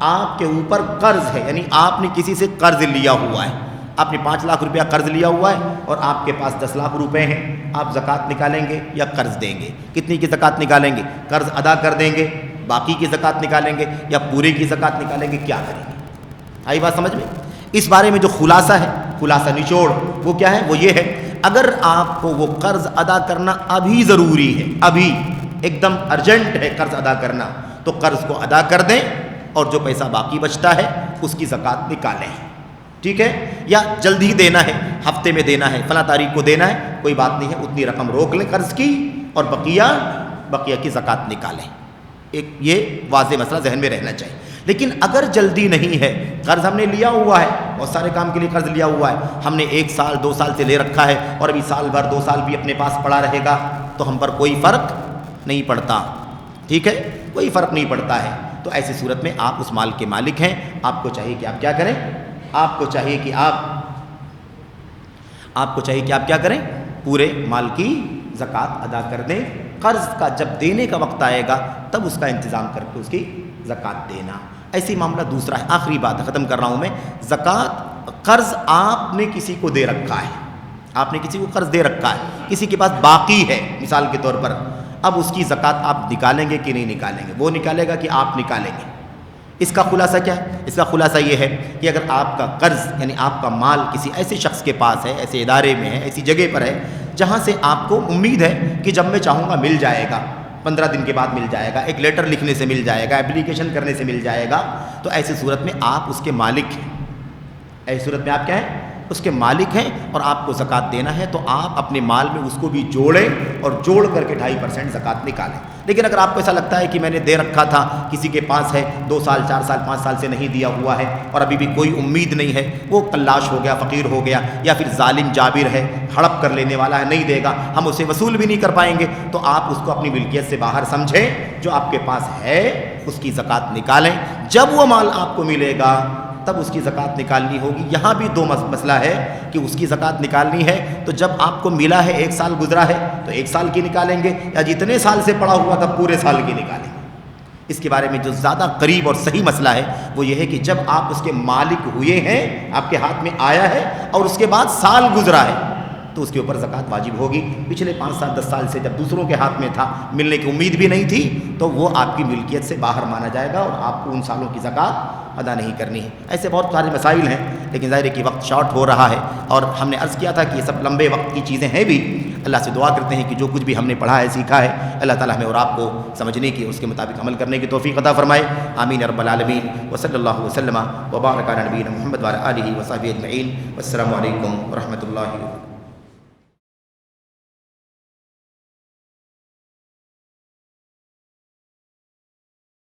آپ کے اوپر قرض ہے، یعنی آپ نے کسی سے قرض لیا ہوا ہے، آپ نے 5 لاکھ روپیہ قرض لیا ہوا ہے اور آپ کے پاس 10 لاکھ روپے ہیں، آپ زکوٰۃ نکالیں گے یا قرض دیں گے؟ کتنی کی زکوٰۃ نکالیں گے؟ قرض ادا کر دیں گے، باقی کی زکوٰۃ نکالیں گے یا پورے کی زکوٰۃ نکالیں گے؟ کیا کریں گے؟ آئی بات سمجھ میں؟ اس بارے میں جو خلاصہ ہے، خلاصہ نچوڑ وہ کیا ہے؟ وہ یہ ہے، اگر آپ کو وہ قرض ادا کرنا ابھی ضروری ہے، ابھی ایک دم ارجنٹ ہے قرض ادا کرنا، تو قرض کو ادا کر دیں اور جو پیسہ باقی بچتا ہے اس کی زکوٰۃ نکالیں، ٹھیک ہے؟ یا جلدی دینا ہے، ہفتے میں دینا ہے، فلاں تاریخ کو دینا ہے، کوئی بات نہیں ہے، اتنی رقم روک لیں قرض کی اور بقیہ کی زکوٰۃ نکالیں۔ ایک یہ واضح مسئلہ ذہن میں رہنا چاہیے۔ لیکن اگر جلدی نہیں ہے، قرض ہم نے لیا ہوا ہے، بہت سارے کام کے لیے قرض لیا ہوا ہے، ہم نے 1 سال 2 سال سے لے رکھا ہے اور ابھی سال بھر 2 سال بھی اپنے پاس پڑا رہے گا، تو ہم پر کوئی فرق نہیں پڑتا، ٹھیک ہے؟ کوئی فرق نہیں پڑتا ہے۔ تو ایسی صورت میں آپ اس مال کے مالک ہیں، آپ کو چاہیے کہ آپ کیا کریں؟ آپ کو چاہیے کہ آپ کیا کریں؟ پورے مال کی زکوٰۃ ادا کر دیں۔ قرض کا جب دینے کا وقت آئے گا تب اس کا انتظام کر کے اس کی زکوٰۃ دینا۔ ایسی معاملہ دوسرا ہے، آخری بات ختم کر رہا ہوں میں۔ زکوٰۃ، قرض آپ نے کسی کو دے رکھا ہے، آپ نے کسی کو قرض دے رکھا ہے، کسی کے پاس باقی ہے مثال کے طور پر، اب اس کی زکوٰۃ آپ نکالیں گے کہ نہیں نکالیں گے؟ وہ نکالے گا کہ آپ نکالیں گے؟ اس کا خلاصہ کیا ہے؟ اس کا خلاصہ یہ ہے کہ اگر آپ کا قرض یعنی آپ کا مال کسی ایسے شخص کے پاس ہے، ایسے ادارے میں ہے، ایسی جگہ پر ہے جہاں سے آپ کو امید ہے کہ جب میں چاہوں گا مل جائے گا، 15 دن کے بعد مل جائے گا، ایک لیٹر لکھنے سے مل جائے گا، اپلیکیشن کرنے سے مل جائے گا، تو ایسی صورت میں آپ اس کے مالک ہیں۔ ایسی صورت میں آپ کیا ہیں؟ اس کے مالک ہیں اور آپ کو زکوٰۃ دینا ہے، تو آپ اپنے مال میں اس کو بھی جوڑیں اور جوڑ کر کے 2.5% زکوٰۃ نکالیں۔ لیکن اگر آپ کو ایسا لگتا ہے کہ میں نے دے رکھا تھا، کسی کے پاس ہے، 2 سال 4 سال 5 سال سے نہیں دیا ہوا ہے اور ابھی بھی کوئی امید نہیں ہے، وہ کلاش ہو گیا، فقیر ہو گیا، یا پھر ظالم جابر ہے، ہڑپ کر لینے والا ہے، نہیں دے گا، ہم اسے وصول بھی نہیں کر پائیں گے، تو آپ اس کو اپنی ملکیت سے باہر سمجھیں، جو آپ کے پاس ہے اس کی زکوٰۃ نکالیں۔ جب وہ مال آپ کو ملے گا تب اس کی زکوٰۃ نکالنی ہوگی۔ یہاں بھی 2 مسئلہ ہے کہ اس کی زکوٰۃ نکالنی ہے تو جب آپ کو ملا ہے، 1 سال گزرا ہے تو 1 سال کی نکالیں گے، یا جتنے سال سے پڑا ہوا تھا پورے سال کی نکالیں گے۔ اس کے بارے میں جو زیادہ قریب اور صحیح مسئلہ ہے وہ یہ ہے کہ جب آپ اس کے مالک ہوئے ہیں، آپ کے ہاتھ میں آیا ہے اور اس کے بعد سال گزرا ہے تو اس کے اوپر زکوٰۃ واجب ہوگی۔ پچھلے 5 سال 10 سال سے جب دوسروں کے ہاتھ میں تھا، ملنے کی امید بھی نہیں تھی، تو وہ آپ کی ملکیت سے باہر مانا جائے گا اور آپ کو ان سالوں کی زکوٰۃ ادا نہیں کرنی ہے۔ ایسے بہت سارے مسائل ہیں، لیکن ظاہر ہے کہ وقت شارٹ ہو رہا ہے اور ہم نے عرض کیا تھا کہ یہ سب لمبے وقت کی چیزیں ہیں بھی۔ اللہ سے دعا کرتے ہیں کہ جو کچھ بھی ہم نے پڑھا ہے، سیکھا ہے، اللہ تعالیٰ ہمیں اور آپ کو سمجھنے کی، اس کے مطابق عمل کرنے کی توفیق عطا فرمائے۔ آمین رب العالمین۔ وصلی اللہ وسلم وبارک علی نبینا محمد وعلی آلہ وصحبہ اجمعین۔ والسلام علیکم ورحمۃ اللہ وبرکاتہ۔